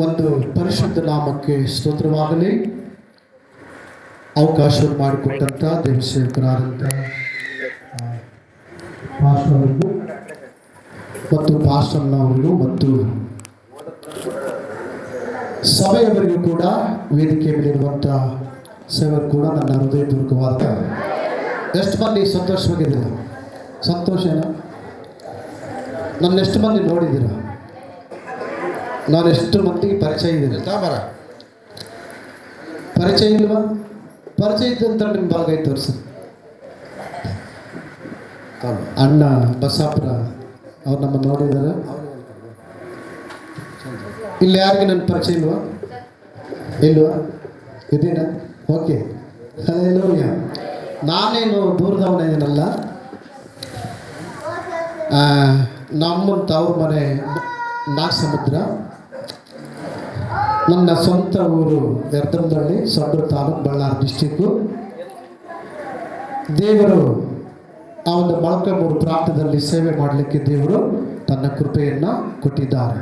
ಒಂದು ಪರಿಶುದ್ಧ ನಾಮಕ್ಕೆ ಸ್ತೋತ್ರವಾಗಲಿ. ಅವಕಾಶವನ್ನು ಮಾಡಿಕೊಟ್ಟಂಥ ದೇವಸೇವಕರಾದಂಥ ಪಾಸ್ಟರ್ಗೂ ಮತ್ತು ಪಾಸ್ಟರ್ನವರಿಗೂ ಮತ್ತು ಸಭೆಯವರಿಗೂ ಕೂಡ ವೇದಿಕೆ ಮೇಲಿರುವಂಥ ಸೇವಕರು ಕೂಡ ನನ್ನ ಹೃದಯಪೂರ್ವಕವಾದ ಎಷ್ಟು ಮಂದಿ ಸಂತೋಷವಾಗಿದ್ದೀರ? ಸಂತೋಷನ ನನ್ನೆಷ್ಟು ಮಂದಿ ನೋಡಿದ್ದೀರ? ನಾನು ಎಷ್ಟು ಮಂದಿಗೆ ಪರಿಚಯ ಇದ್ದೀನಿ? ಪರಿಚಯ ಇಲ್ವಾ? ಪರಿಚಯ ಇದ್ದಂತ ನಿಮ್ಮ ಬಲಗೈ ತೋರಿಸಿ. ಅಣ್ಣ ಬಸಾಪುರ ಅವ್ರು ನಮ್ಮ ನೋಡಿದಾರೆ. ಇಲ್ಲಿ ಯಾರಿಗೆ ನನ್ನ ಪರಿಚಯ ಇಲ್ವಾ? ಇಲ್ವಾ? ಇದ್ದೀನ? ಓಕೆ. ಹಲ್ಲೆಲೂಯಾ. ನಾನೇನು ದೂರದವನೇನಲ್ಲ. ನಮ್ಮ ತವ್ರ ಮನೆ ನಾಗಸಮುದ್ರ, ನನ್ನ ಸ್ವಂತ ಊರು ಯರ್ದಮನಹಳ್ಳಿ, ಸೊಂಡೂರು ತಾಲೂಕು, ಬಳ್ಳಾರಿ ಡಿಸ್ಟಿಕ್ಕು. ದೇವರು ಆ ಒಂದು ಮೊಳಕಾಲ್ಮೂರು ಪ್ರಾಂತದಲ್ಲಿ ಸೇವೆ ಮಾಡಲಿಕ್ಕೆ ದೇವರು ತನ್ನ ಕೃಪೆಯನ್ನು ಕೊಟ್ಟಿದ್ದಾರೆ.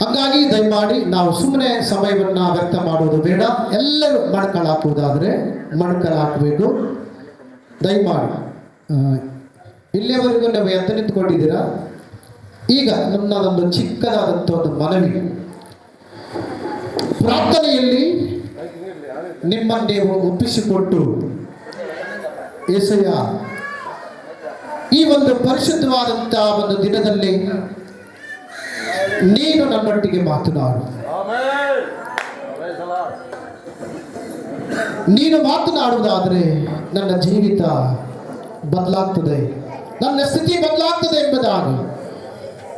ಹಾಗಾಗಿ ದಯಮಾಡಿ ನಾವು ಸುಮ್ಮನೆ ಸಮಯವನ್ನು ವ್ಯರ್ಥ ಮಾಡುವುದು ಬೇಡ. ಎಲ್ಲರೂ ಮಣಕಲ್ ಹಾಕುವುದಾದರೆ ಮಣಕಲ್ ಹಾಕಬೇಕು. ದಯಮಾಡಿ ಇಲ್ಲಿಯವರೆಗೂ ನೀವು ಎದ್ದು ನಿಂತ್ಕೊಂಡಿದ್ದೀರಾ. ಈಗ ನನ್ನದೊಂದು ಚಿಕ್ಕದಾದಂಥ ಒಂದು ಮನವಿ, ಪ್ರಾರ್ಥನೆಯಲ್ಲಿ ನಿಮ್ಮನ್ನೇ ಒಪ್ಪಿಸಿಕೊಟ್ಟು ಯೇಸಯ್ಯ ಈ ಒಂದು ಪರಿಶುದ್ಧವಾದಂಥ ಒಂದು ದಿನದಲ್ಲಿ ನೀನು ನನ್ನೊಟ್ಟಿಗೆ ಮಾತನಾಡು. ನೀನು ಮಾತನಾಡುವುದಾದರೆ ನನ್ನ ಜೀವಿತ ಬದಲಾಗ್ತದೆ, ನನ್ನ ಸ್ಥಿತಿ ಬದಲಾಗ್ತದೆ ಎಂಬುದಾಗಿ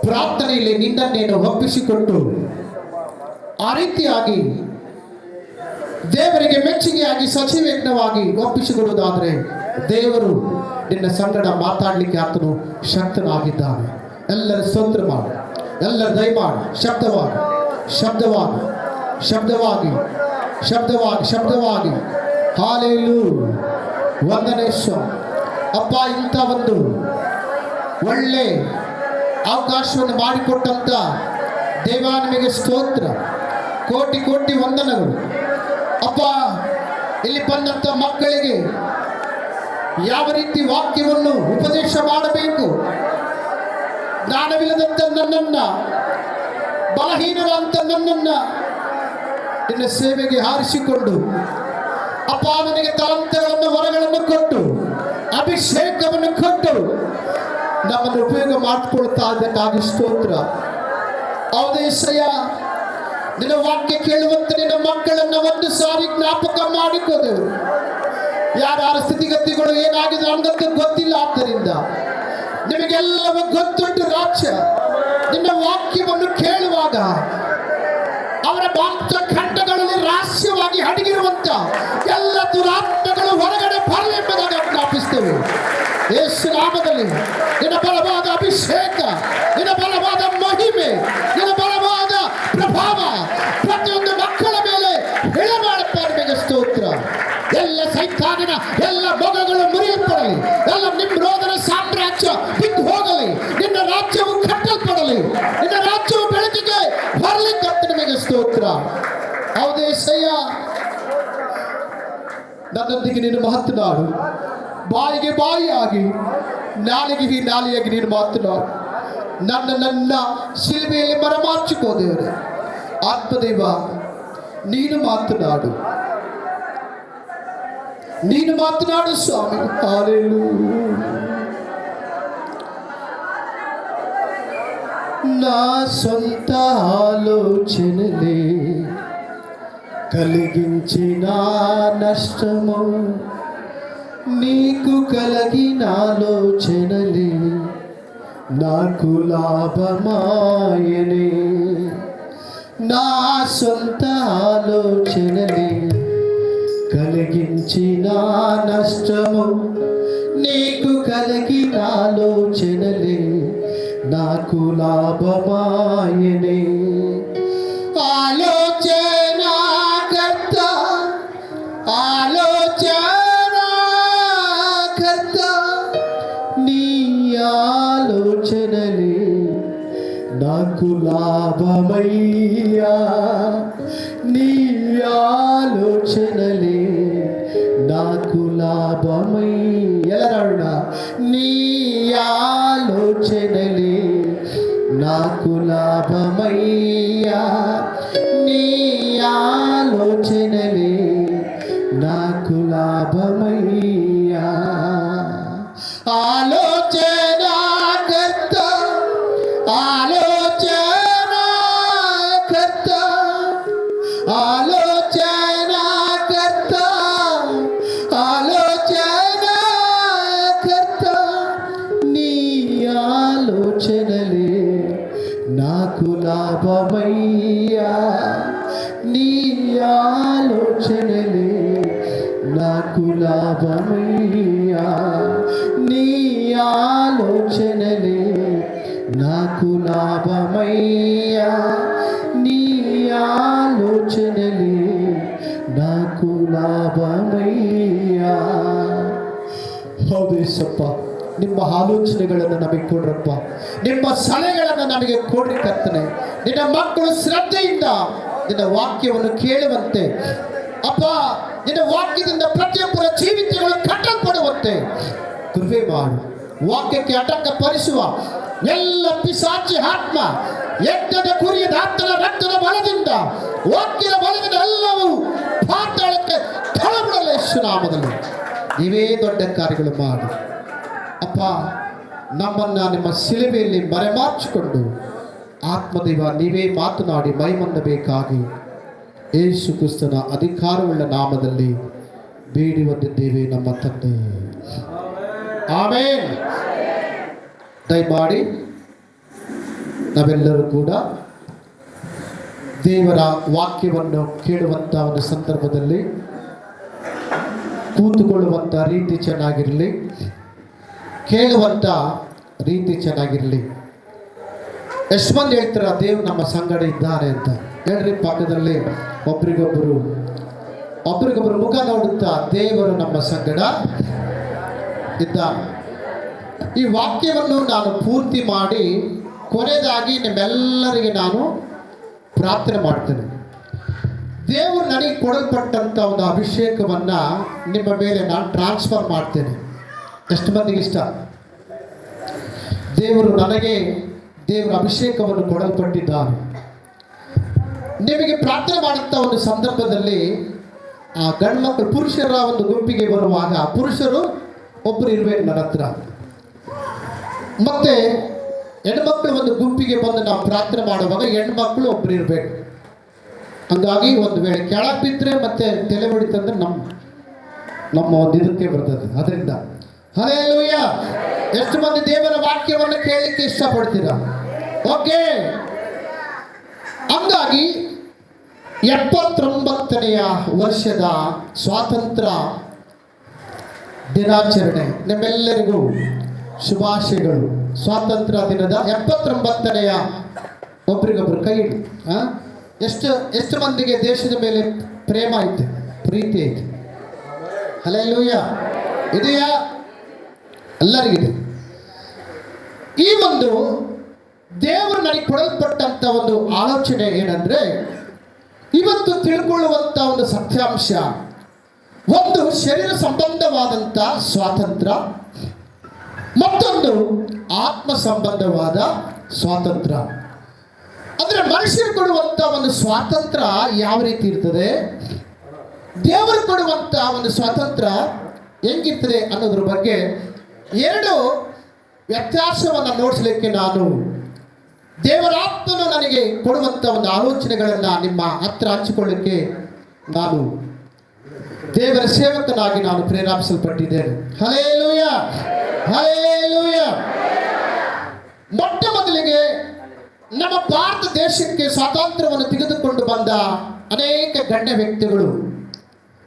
ಪ್ರಾರ್ಥನೆಯಲ್ಲಿ ನಿನ್ನನ್ನೇನು ಒಪ್ಪಿಸಿಕೊಟ್ಟು ಆ ರೀತಿಯಾಗಿ ದೇವರಿಗೆ ಮೆಚ್ಚುಗೆಯಾಗಿ ಸಚಿವೇಜ್ಞವಾಗಿ ಒಪ್ಪಿಸಿಕೊಡುವುದಾದರೆ ದೇವರು ನಿನ್ನ ಸಂಗಡ ಮಾತಾಡಲಿಕ್ಕೆ ಆತನು ಶಕ್ತನಾಗಿದ್ದಾನೆ. ಎಲ್ಲರ ಸ್ತೋತ್ರ ಮಾಡು, ಎಲ್ಲರ ದಯಮಾಡಿ ಶಬ್ದವಾಗಿ ಶಬ್ದವಾಗಿ ಶಬ್ದವಾಗಿ ಶಬ್ದವಾಗಿ ಶಬ್ದವಾಗಿ ಹಾಲೆಲೂಯಾ. ವಂದನೆ ಸ್ವಾಮಿ. ಅಪ್ಪ, ಇಂಥ ಒಂದು ಒಳ್ಳೆ ಅವಕಾಶವನ್ನು ಮಾಡಿಕೊಟ್ಟಂತ ದೇವ ನಿಮಗೆ ಸ್ತೋತ್ರ, ಕೋಟಿ ಕೋಟಿ ವಂದನೆಗಳು. ಅಪ್ಪ, ಇಲ್ಲಿ ಬಂದಂಥ ಮಕ್ಕಳಿಗೆ ಯಾವ ರೀತಿ ವಾಕ್ಯವನ್ನು ಉಪದೇಶ ಮಾಡಬೇಕು, ಜ್ಞಾನವಿಲ್ಲದಂಥ ನನ್ನನ್ನ, ಬಲಹೀನರಂತ ನನ್ನನ್ನ ನಿನ್ನ ಸೇವೆಗೆ ಹಾರಿಸಿಕೊಂಡು ಅಪ್ಪ ನನಗೆ ತಲಾಂತಗಳನ್ನು ವರಗಳನ್ನು ಕೊಟ್ಟು ಅಭಿಷೇಕವನ್ನು ಕೊಟ್ಟು ನಮ್ಮನ್ನು ಉಪಯೋಗ ಮಾಡಿಕೊಳ್ತಾ ಇದ್ದಕ್ಕಾಗಿ ಸ್ತೋತ್ರ. ಹೌದೇಸಯ್ಯ, ನಿನ್ನ ವಾಕ್ಯ ಕೇಳುವಂತೆ ನಿನ್ನ ಮಕ್ಕಳನ್ನ ಒಂದು ಸಾರಿ ಜ್ಞಾಪಕ ಮಾಡಿಕೋದೆವು. ಯಾರ್ಯಾರ ಸ್ಥಿತಿಗತಿಗಳು ಏನಾಗಿದೆ ಅನ್ನೋದಕ್ಕೆ ಗೊತ್ತಿಲ್ಲ. ಆದ್ದರಿಂದ ನಿಮಗೆಲ್ಲವೂ ಗೊತ್ತುಂಟು ರಾಜ್ಯ. ನಿನ್ನ ವಾಕ್ಯವನ್ನು ಕೇಳುವಾಗ ಅವರ ಮಾಂಸ ಖಂಡಗಳಲ್ಲಿ ರಹಸ್ಯವಾಗಿ ಅಡಗಿರುವಂತ ಎಲ್ಲ ದುರಾತ್ಮಗಳು ಹೊರಗಡೆ ಬರಲಿ ಎಂಬುದಾಗಿ ಜ್ಞಾಪಿಸ್ತೇವೆ. ಯೇಸು ನಾಮದಲ್ಲಿ ನಿನ್ನ ಬಲವಾದ ಅಭಿಷೇಕ, ನಿನ್ನ ಬಲವಾದ ಮಹಿಮೆ, ನಿನ್ನ ಬಲವಾದ ಪ್ರಭಾವ ಪ್ರತಿಯೊಂದು ಮಕ್ಕಳ ಮೇಲೆ ಇಳಮಾಡಪ್ಪ. ನಿಮಗೆ ಸ್ತೋತ್ರ. ಎಲ್ಲ ಸೈತಾನನ ಎಲ್ಲ ಮೊಗಗಳು ಮುರಿಯಲ್ಪಡಲಿ, ಎಲ್ಲ ನಿಮ್ರೋಧನ ಸಾಮ್ರಾಜ್ಯ ಬಿದ್ದು ಹೋಗಲಿ, ನಿನ್ನ ರಾಜ್ಯವು ಕಟ್ಟಲ್ಪಡಲಿ, ನಿನ್ನ ರಾಜ್ಯವು ಬೆಳಕಿಗೆ ಬರಲಿಕ್ಕಂತ ನಿಮಗೆ ಸ್ತೋತ್ರ. ಹೌದೇಸಯ್ಯ, ನನ್ನೊಂದಿಗೆ ನೀನು ಮಾತನಾಡು. ಬಾಯಿಗೆ ಬಾಯಿಯಾಗಿ, ನಾಲಿಗೆಗೆ ನಾಲಿಯಾಗಿ ನೀನು ಮಾತನಾಡು. ನನ್ನ ಶಿಲ್ಬೆಯಲ್ಲಿ ಮರಮಾರ್ಚಿಕೋ ದೇವರೇ. ಆತ್ಮದೇವ, ನೀನು ಮಾತನಾಡು, ನೀನು ಮಾತನಾಡು ಸ್ವಾಮಿ. ಹಲ್ಲೆಲೂಯಾ. నా సొంత ఆలోచనలే కలిగించిన నష్టము, నీకు కలిగిన ఆలోచనలే నాకు లాభమాయనే. నా సొంత ఆలోచనలే కలిగించిన నష్టము, నీకు కలిగిన ఆలోచనలే నాకు లాభమాయనే. ఆలోచన కర్త, ఆలోచన కర్త, నీ ఆలోచనలే నాకు లాభమై ಲಾಭಮೈ ಎಲ್ಲರಣ್ಣ ನೀ ಆಲೋಚನೆಲಿ నాకు లాభమయ్యా నీ ఆలోచనలే నాకు లాభమయ్యా ఆలోచనాకర్త ఆలోచనాకర్త ఆలోచనాకర్త ఆలోచనాకర్త నీ ఆలోచనలే నాకు లాభమయ్యా నీ ఆలోచనలే నాకు లాభమయ్యా నీ ఆలోచనలే నాకు లాభమయ్యా నీ ఆలోచనలే నాకు లాభమయ్యಾ ಹೌದು ಯೇಸಪ್ಪ ನಿಮ್ಮ ಆಲೋಚನೆಗಳನ್ನು ನಮಗೆ ಕೊಡ್ರಪ್ಪ ನಿಮ್ಮ ಸಲಹೆಗಳನ್ನು ನಮಗೆ ಕೊಡ್ರಿ ಕರ್ತನೆ ನಿನ್ನ ಮಕ್ಕಳು ಶ್ರದ್ಧೆಯಿಂದ ನಿನ್ನ ವಾಕ್ಯವನ್ನು ಕೇಳುವಂತೆ ಅಪ್ಪ ನಿನ್ನ ವಾಕ್ಯದಿಂದ ಪ್ರತಿಯೊಬ್ಬರ ಜೀವಿತಗಳು ಕಟ್ಟಲ್ಪಡುವಂತೆ ಕೃಪೆ ಮಾಡು ವಾಕ್ಯಕ್ಕೆ ಆಟಂಕ ಪರಿಸುವ ಎಲ್ಲ ಪಿಶಾಚಿ ಆತ್ಮ ಯಜ್ಞದ ಕುರಿಯದ ಆತನ ರಕ್ತದ ಬಲದಿಂದ ವಾಕ್ಯದ ಬಲದಿಂದ ಎಲ್ಲವೂ ಪಾತಾಳಕ್ಕೆ ತಳಬಿಡಲು ಯೇಸು ನಾಮದಲ್ಲಿ ನೀವೇ ದೊಡ್ಡ ಕಾರ್ಯಗಳು ಮಾಡಿ ಅಪ್ಪ ನಮ್ಮನ್ನು ನಿಮ್ಮ ಶಿಲುಬೆಯಲ್ಲಿ ಮರೆಮಾಚಿಕೊಂಡು ಆತ್ಮದೇವ ನೀವೇ ಮಾತನಾಡಿ ಮೈಮನ್ನಬೇಕಾಗಿ ಯೇಸು ಕ್ರಿಸ್ತನ ಅಧಿಕಾರವುಳ್ಳ ನಾಮದಲ್ಲಿ ಬೇಡಿ ಬಂದಿದ್ದೇವೆ ನಮ್ಮ ತಂದೆ ಆಮೆನ್. ದಯಮಾಡಿ ನಾವೆಲ್ಲರೂ ಕೂಡ ದೇವರ ವಾಕ್ಯವನ್ನು ಕೇಳುವಂಥ ಒಂದು ಸಂದರ್ಭದಲ್ಲಿ ಕೂತುಕೊಳ್ಳುವಂಥ ರೀತಿ ಚೆನ್ನಾಗಿರಲಿ, ಕೇಳುವಂಥ ರೀತಿ ಚೆನ್ನಾಗಿರಲಿ. ಎಷ್ಟು ಮಂದಿ ಹೇಳ್ತಾರ ದೇವ್ರು ನಮ್ಮ ಸಂಗಡ ಇದ್ದಾನೆ ಅಂತ ಹೇಳ್ರಿ. ಪಕ್ಕದಲ್ಲಿ ಒಬ್ರಿಗೊಬ್ಬರು ಮುಖ ನೋಡುತ್ತಾ ದೇವರು ನಮ್ಮ ಸಂಗಡ ಇದ್ದಾನೆ. ಈ ವಾಕ್ಯವನ್ನು ನಾನು ಪೂರ್ತಿ ಮಾಡಿ ಕೊನೆಯದಾಗಿ ನಿಮ್ಮೆಲ್ಲರಿಗೆ ನಾನು ಪ್ರಾರ್ಥನೆ ಮಾಡ್ತೇನೆ. ದೇವರು ನನಗೆ ಕೊಡಲ್ಪಟ್ಟಂಥ ಒಂದು ಅಭಿಷೇಕವನ್ನು ನಿಮ್ಮ ಮೇಲೆ ನಾನು ಟ್ರಾನ್ಸ್ಫರ್ ಮಾಡ್ತೇನೆ. ಎಷ್ಟು ಮಂದಿಗೆ ಇಷ್ಟ? ದೇವರು ನನಗೆ ದೇವರ ಅಭಿಷೇಕವನ್ನು ಕೊಡಲ್ಪಟ್ಟಿದ್ದಾನೆ. ನಿಮಗೆ ಪ್ರಾರ್ಥನೆ ಮಾಡುವಂಥ ಒಂದು ಸಂದರ್ಭದಲ್ಲಿ ಆ ಗಂಡು ಮಕ್ಕಳು ಪುರುಷರ ಒಂದು ಗುಂಪಿಗೆ ಬರುವಾಗ ಪುರುಷರು ಒಬ್ಬರು ಇರಬೇಕು ನನ್ನ ಹತ್ರ, ಮತ್ತೆ ಹೆಣ್ಮಕ್ಳು ಒಂದು ಗುಂಪಿಗೆ ಬಂದು ನಾವು ಪ್ರಾರ್ಥನೆ ಮಾಡುವಾಗ ಹೆಣ್ಮಕ್ಳು ಒಬ್ಬರು ಇರಬೇಕು. ಹಂಗಾಗಿ ಒಂದು ವೇಳೆ ಕೆಳಗೆ ಬಿದ್ದರೆ ಮತ್ತೆ ತಲೆ ಹೊಡಿತಂದ್ರೆ ನಮ್ಮ ಒಂದು ಇದಕ್ಕೆ ಬರ್ತದೆ. ಅದರಿಂದ ಹಲ್ಲೆಲೂಯಾ. ಎಷ್ಟು ಮಂದಿ ದೇವರ ವಾಕ್ಯವನ್ನು ಕೇಳಲಿಕ್ಕೆ ಇಷ್ಟಪಡ್ತೀರಾ? ಓಕೆ. ಹಂಗಾಗಿ 79ನೆಯ ವರ್ಷದ ಸ್ವಾತಂತ್ರ್ಯ ದಿನಾಚರಣೆ ನಿಮ್ಮೆಲ್ಲರಿಗೂ ಶುಭಾಶಯಗಳು. ಸ್ವಾತಂತ್ರ್ಯ ದಿನದ 79ನೆಯ ಒಬ್ರಿಗೊಬ್ರು ಕೈ ಇಡಿ. ಎಷ್ಟು ಮಂದಿಗೆ ದೇಶದ ಮೇಲೆ ಪ್ರೇಮ ಐತೆ, ಪ್ರೀತಿ ಐತೆ? ಹಲ್ಲೆಲೂಯಾ. ಇದೆಯಾ? ಎಲ್ಲರಿಗಿದೆ. ಈ ಒಂದು ದೇವರು ನನಗೆ ಕೊಡಲ್ಪಟ್ಟಂಥ ಒಂದು ಆಲೋಚನೆ ಏನಂದ್ರೆ, ಇವತ್ತು ತಿಳ್ಕೊಳ್ಳುವಂಥ ಒಂದು ಸತ್ಯಾಂಶ, ಒಂದು ಶರೀರ ಸಂಬಂಧವಾದಂಥ ಸ್ವಾತಂತ್ರ್ಯ, ಮತ್ತೊಂದು ಆತ್ಮ ಸಂಬಂಧವಾದ ಸ್ವಾತಂತ್ರ್ಯ. ಅಂದರೆ ಮನುಷ್ಯರು ಕೊಡುವಂಥ ಒಂದು ಸ್ವಾತಂತ್ರ್ಯ ಯಾವ ರೀತಿ ಇರ್ತದೆ, ದೇವರು ಕೊಡುವಂಥ ಒಂದು ಸ್ವಾತಂತ್ರ್ಯ ಹೆಂಗಿರ್ತದೆ ಅನ್ನೋದ್ರ ಬಗ್ಗೆ ಎರಡು ವ್ಯತ್ಯಾಸವನ್ನು ನೋಡಿಸ್ಲಿಕ್ಕೆ ನಾನು ದೇವರಾತ್ಮನು ನನಗೆ ಕೊಡುವಂಥ ಒಂದು ಆಲೋಚನೆಗಳನ್ನು ನಿಮ್ಮ ಹತ್ರ ಹಂಚಿಕೊಳ್ಳಿಕ್ಕೆ ನಾನು ದೇವರ ಸೇವಕನಾಗಿ ನಾನು ಪ್ರೇರೇಪಿಸಲ್ಪಟ್ಟಿದ್ದೇನೆ. Hallelujah, hallelujah. ಮೊಟ್ಟ ಮೊದಲಿಗೆ ನಮ್ಮ ಭಾರತ ದೇಶಕ್ಕೆ ಸ್ವಾತಂತ್ರ್ಯವನ್ನು ತೆಗೆದುಕೊಂಡು ಬಂದ ಅನೇಕ ಗಣ್ಯ ವ್ಯಕ್ತಿಗಳು,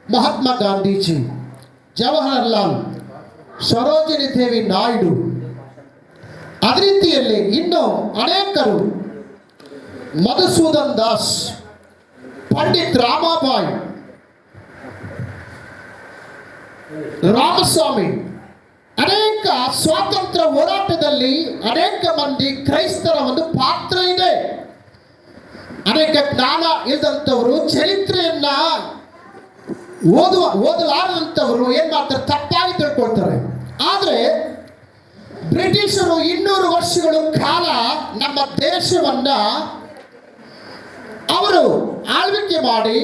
ಮಹಾತ್ಮ ಗಾಂಧೀಜಿ, ಜವಾಹರಲಾಲ್, ಸರೋಜಿನಿ ದೇವಿ ನಾಯ್ಡು, ಅದೇ ರೀತಿಯಲ್ಲಿ ಇನ್ನೂ ಅನೇಕರು, ಮಧುಸೂದನ್ ದಾಸ್, ಪಂಡಿತ್ ರಾಮಾಬಾಯಿ, ರಾಮಸ್ವಾಮಿ, ಅನೇಕ ಸ್ವಾತಂತ್ರ್ಯ ಹೋರಾಟದಲ್ಲಿ ಅನೇಕ ಮಂದಿ ಕ್ರೈಸ್ತರ ಒಂದು ಪಾತ್ರ ಇದೆ. ಅನೇಕ ಜ್ಞಾನ ಇಲ್ಲದಂಥವರು ಚರಿತ್ರೆಯನ್ನ ಓದಲಾರದಂಥವರು ಏನ್ ಮಾಡ್ತಾರೆ, ತಪ್ಪಾಗಿ ತಿಳ್ಕೊಳ್ತಾರೆ. ಆದರೆ ಬ್ರಿಟಿಷರು 200 ವರ್ಷಗಳ ಕಾಲ ನಮ್ಮ ದೇಶವನ್ನ ಅವರು ಆಳ್ವಿಕೆ ಮಾಡಿ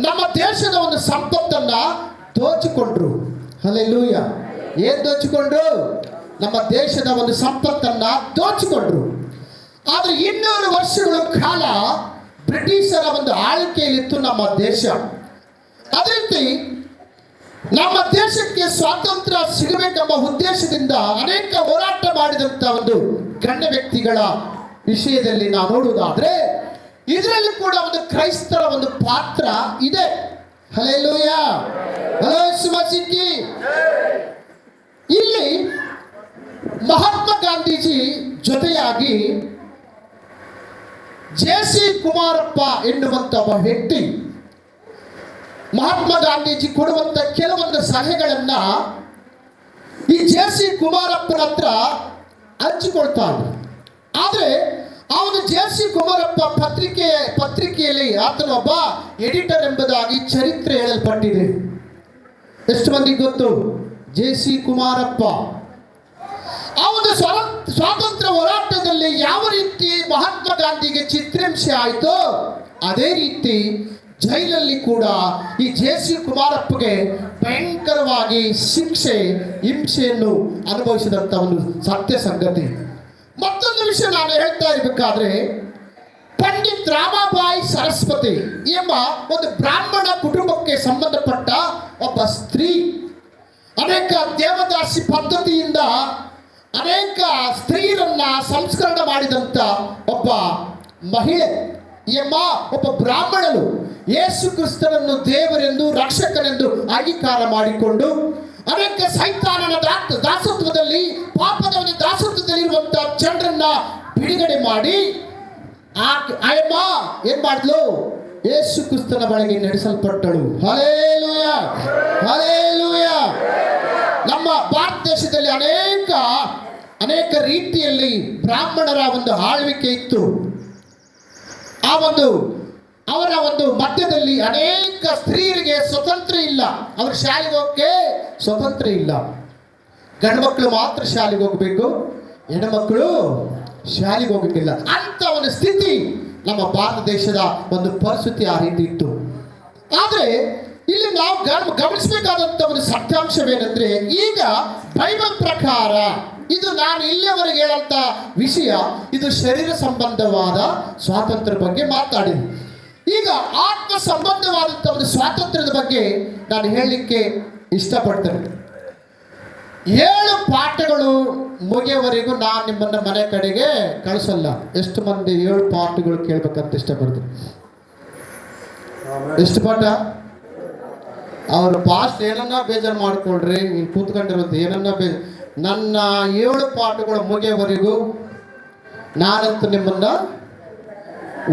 ನಮ್ಮ ದೇಶದ ಒಂದು ಸಂಪತ್ತನ್ನ ದೋಚಿಕೊಂಡ್ರು. ಹಲ್ಲೆಲೂಯಾ. ಏನ್ ದೋಚಿಕೊಂಡ್ರು? ನಮ್ಮ ದೇಶದ ಒಂದು ಸಂಪತ್ತನ್ನ ದೋಚಿಕೊಂಡ್ರು. ಆದ್ರೆ 200 ವರ್ಷಗಳ ಕಾಲ ಬ್ರಿಟಿಷರ ಒಂದು ಆಳ್ವಿಕೆಯಲ್ಲಿತ್ತು ನಮ್ಮ ದೇಶ. ಅದೇ ರೀತಿ ನಮ್ಮ ದೇಶಕ್ಕೆ ಸ್ವಾತಂತ್ರ್ಯ ಸಿಗಬೇಕೆಂಬ ಉದ್ದೇಶದಿಂದ ಅನೇಕ ಹೋರಾಟ ಮಾಡಿದಂತ ಒಂದು ಗಣ್ಯ ವ್ಯಕ್ತಿಗಳ ವಿಷಯದಲ್ಲಿ ನಾವು ನೋಡುವುದಾದ್ರೆ ಇದರಲ್ಲಿ ಕೂಡ ಒಂದು ಕ್ರೈಸ್ತರ ಒಂದು ಪಾತ್ರ ಇದೆ. ಹಲ್ಲೆಲೂಯಾ. ಹಲೋ ಸುಮಸಿಕ್ಕಿ. ಇಲ್ಲಿ ಮಹಾತ್ಮ ಗಾಂಧೀಜಿ ಜೊತೆಯಾಗಿ ಜೆ.ಸಿ. ಕುಮಾರಪ್ಪ ಎನ್ನುವಂತ ಒಬ್ಬ ವ್ಯಕ್ತಿ ಮಹಾತ್ಮ ಗಾಂಧೀಜಿ ಕೊಡುವಂತ ಕೆಲವೊಂದು ಸಲಹೆಗಳನ್ನ ಈ ಜೆ.ಸಿ. ಕುಮಾರಪ್ಪನ ಹತ್ರ ಹಂಚಿಕೊಳ್ತಾನೆ. ಆದ್ರೆ ಅವನು ಜೆ.ಸಿ. ಕುಮಾರಪ್ಪ ಪತ್ರಿಕೆಯಲ್ಲಿ ಆತನ ಒಬ್ಬ ಎಡಿಟರ್ ಎಂಬುದಾಗಿ ಚರಿತ್ರೆ ಹೇಳಲ್ಪಟ್ಟಿದೆ. ಎಷ್ಟು ಮಂದಿಗೆ ಗೊತ್ತು? ಜೆ.ಸಿ. ಕುಮಾರಪ್ಪ ಅವನು ಸ್ವಾತಂತ್ರ್ಯ ಹೋರಾಟದಲ್ಲಿ ಯಾವ ರೀತಿ ಮಹಾತ್ಮ ಗಾಂಧಿಗೆ ಚಿತ್ರಹಿಂಸೆ ಆಯಿತೋ ಅದೇ ರೀತಿ ಜೈಲಲ್ಲಿ ಕೂಡ ಈ ಜೆ.ಸಿ. ಕುಮಾರಪ್ಪಗೆ ಭಯಂಕರವಾಗಿ ಹಿಂಸೆಯನ್ನು ಅನುಭವಿಸಿದಂತ ಒಂದು ಸತ್ಯ ಸಂಗತಿ. ಮತ್ತೊಂದು ವಿಷಯ ನಾನು ಹೇಳ್ತಾ ಇರಬೇಕಾದ್ರೆ ಪಂಡಿತ್ ರಾಮಾಬಾಯಿ ಸರಸ್ವತಿ ಎಂಬ ಒಂದು ಬ್ರಾಹ್ಮಣ ಕುಟುಂಬಕ್ಕೆ ಸಂಬಂಧಪಟ್ಟ ಒಬ್ಬ ಸ್ತ್ರೀ, ಅನೇಕ ದೇವದಾಸಿ ಪದ್ಧತಿಯಿಂದ ಅನೇಕ ಸ್ತ್ರೀಯರನ್ನ ಸಂಸ್ಕರಣ ಮಾಡಿದಂತ ಒಬ್ಬ ಮಹಿಳೆ ಎಂಬ ಒಬ್ಬ ಬ್ರಾಹ್ಮಣರು ಯೇಸು ಕ್ರಿಸ್ತನನ್ನು ದೇವರೆಂದು ರಕ್ಷಕನೆಂದು ಅಂಗೀಕಾರ ಮಾಡಿಕೊಂಡು ಅನೇಕ ಸೈತಾನನ ದಾಸತ್ವದಲ್ಲಿ ಪಾಪದ ಒಂದು ದಾಸತ್ವದಲ್ಲಿರುವಂತಹ ಜನರನ್ನ ಬಿಡುಗಡೆ ಮಾಡಿ ಆಯಮ್ಮ ಏನ್ ಮಾಡಿದ್ಲು? ಯೇಸು ಕ್ರಿಸ್ತನ ಬಳಿಗೆ ನಡೆಸಲ್ಪಟ್ಟಳು. Hallelujah, hallelujah. ನಮ್ಮ ಭಾರತ ದೇಶದಲ್ಲಿ ಅನೇಕ ರೀತಿಯಲ್ಲಿ ಬ್ರಾಹ್ಮಣರ ಒಂದು ಆಳ್ವಿಕೆ ಇತ್ತು. ಅವರ ಒಂದು ಮಧ್ಯದಲ್ಲಿ ಅನೇಕ ಸ್ತ್ರೀಯರಿಗೆ ಸ್ವತಂತ್ರ ಇಲ್ಲ. ಅವರು ಶಾಲೆಗೆ ಹೋಗಕ್ಕೆ ಸ್ವತಂತ್ರ ಇಲ್ಲ. ಗಂಡು ಮಕ್ಕಳು ಮಾತ್ರ ಶಾಲೆಗೆ ಹೋಗಬೇಕು, ಹೆಣ್ಣುಮಕ್ಕಳು ಶಾಲೆಗೆ ಹೋಗಕ್ಕಿಲ್ಲ ಅಂತ ಒಂದು ಸ್ಥಿತಿ ನಮ್ಮ ಭಾರತ ದೇಶದ ಒಂದು ಪರಿಸ್ಥಿತಿ ಆ ರೀತಿ ಇತ್ತು. ಆದ್ರೆ ಇಲ್ಲಿ ನಾವು ಗಮನಿಸಬೇಕಾದಂತ ಒಂದು ಸತ್ಯಾಂಶವೇನೆಂದ್ರೆ ಈಗ ಬೈಬಲ್ ಪ್ರಕಾರ ಇದು ನಾನು ಇಲ್ಲಿಯವರೆಗೆ ಹೇಳಂತ ವಿಷಯ ಇದು ಶರೀರ ಸಂಬಂಧವಾದ ಸ್ವಾತಂತ್ರ್ಯ ಬಗ್ಗೆ ಮಾತಾಡಿದೆ. ಈಗ ಆತ್ಮ ಸಂಬಂಧವಾದಂಥ ಒಂದು ಸ್ವಾತಂತ್ರ್ಯದ ಬಗ್ಗೆ ನಾನು ಹೇಳಲಿಕ್ಕೆ ಇಷ್ಟಪಡ್ತೇನೆ. 7 ಪಾಠಗಳು ಮುಗಿಯವರೆಗೂ ನಾನು ನಿಮ್ಮನ್ನ ಮನೆ ಕಡೆಗೆ ಕಳಿಸಲ್ಲ. ಎಷ್ಟು ಮಂದಿ 7 ಪಾಠಗಳು ಕೇಳ್ಬೇಕಂತ ಇಷ್ಟಪಡ್ತೀನಿ? ಎಷ್ಟು ಪಾಠ? ಅವ್ರು ಪಾಸ್ಟ್ ಏನನ್ನ ಬೇಜಾರು ಮಾಡ್ಕೊಳ್ರಿ, ಇಲ್ಲಿ ಕೂತ್ಕೊಂಡಿರೋದು ಏನನ್ನ ನನ್ನ 7 ಪಾಠಗಳು ಮುಗಿಯವರೆಗೂ ನಾನಂತೂ ನಿಮ್ಮನ್ನ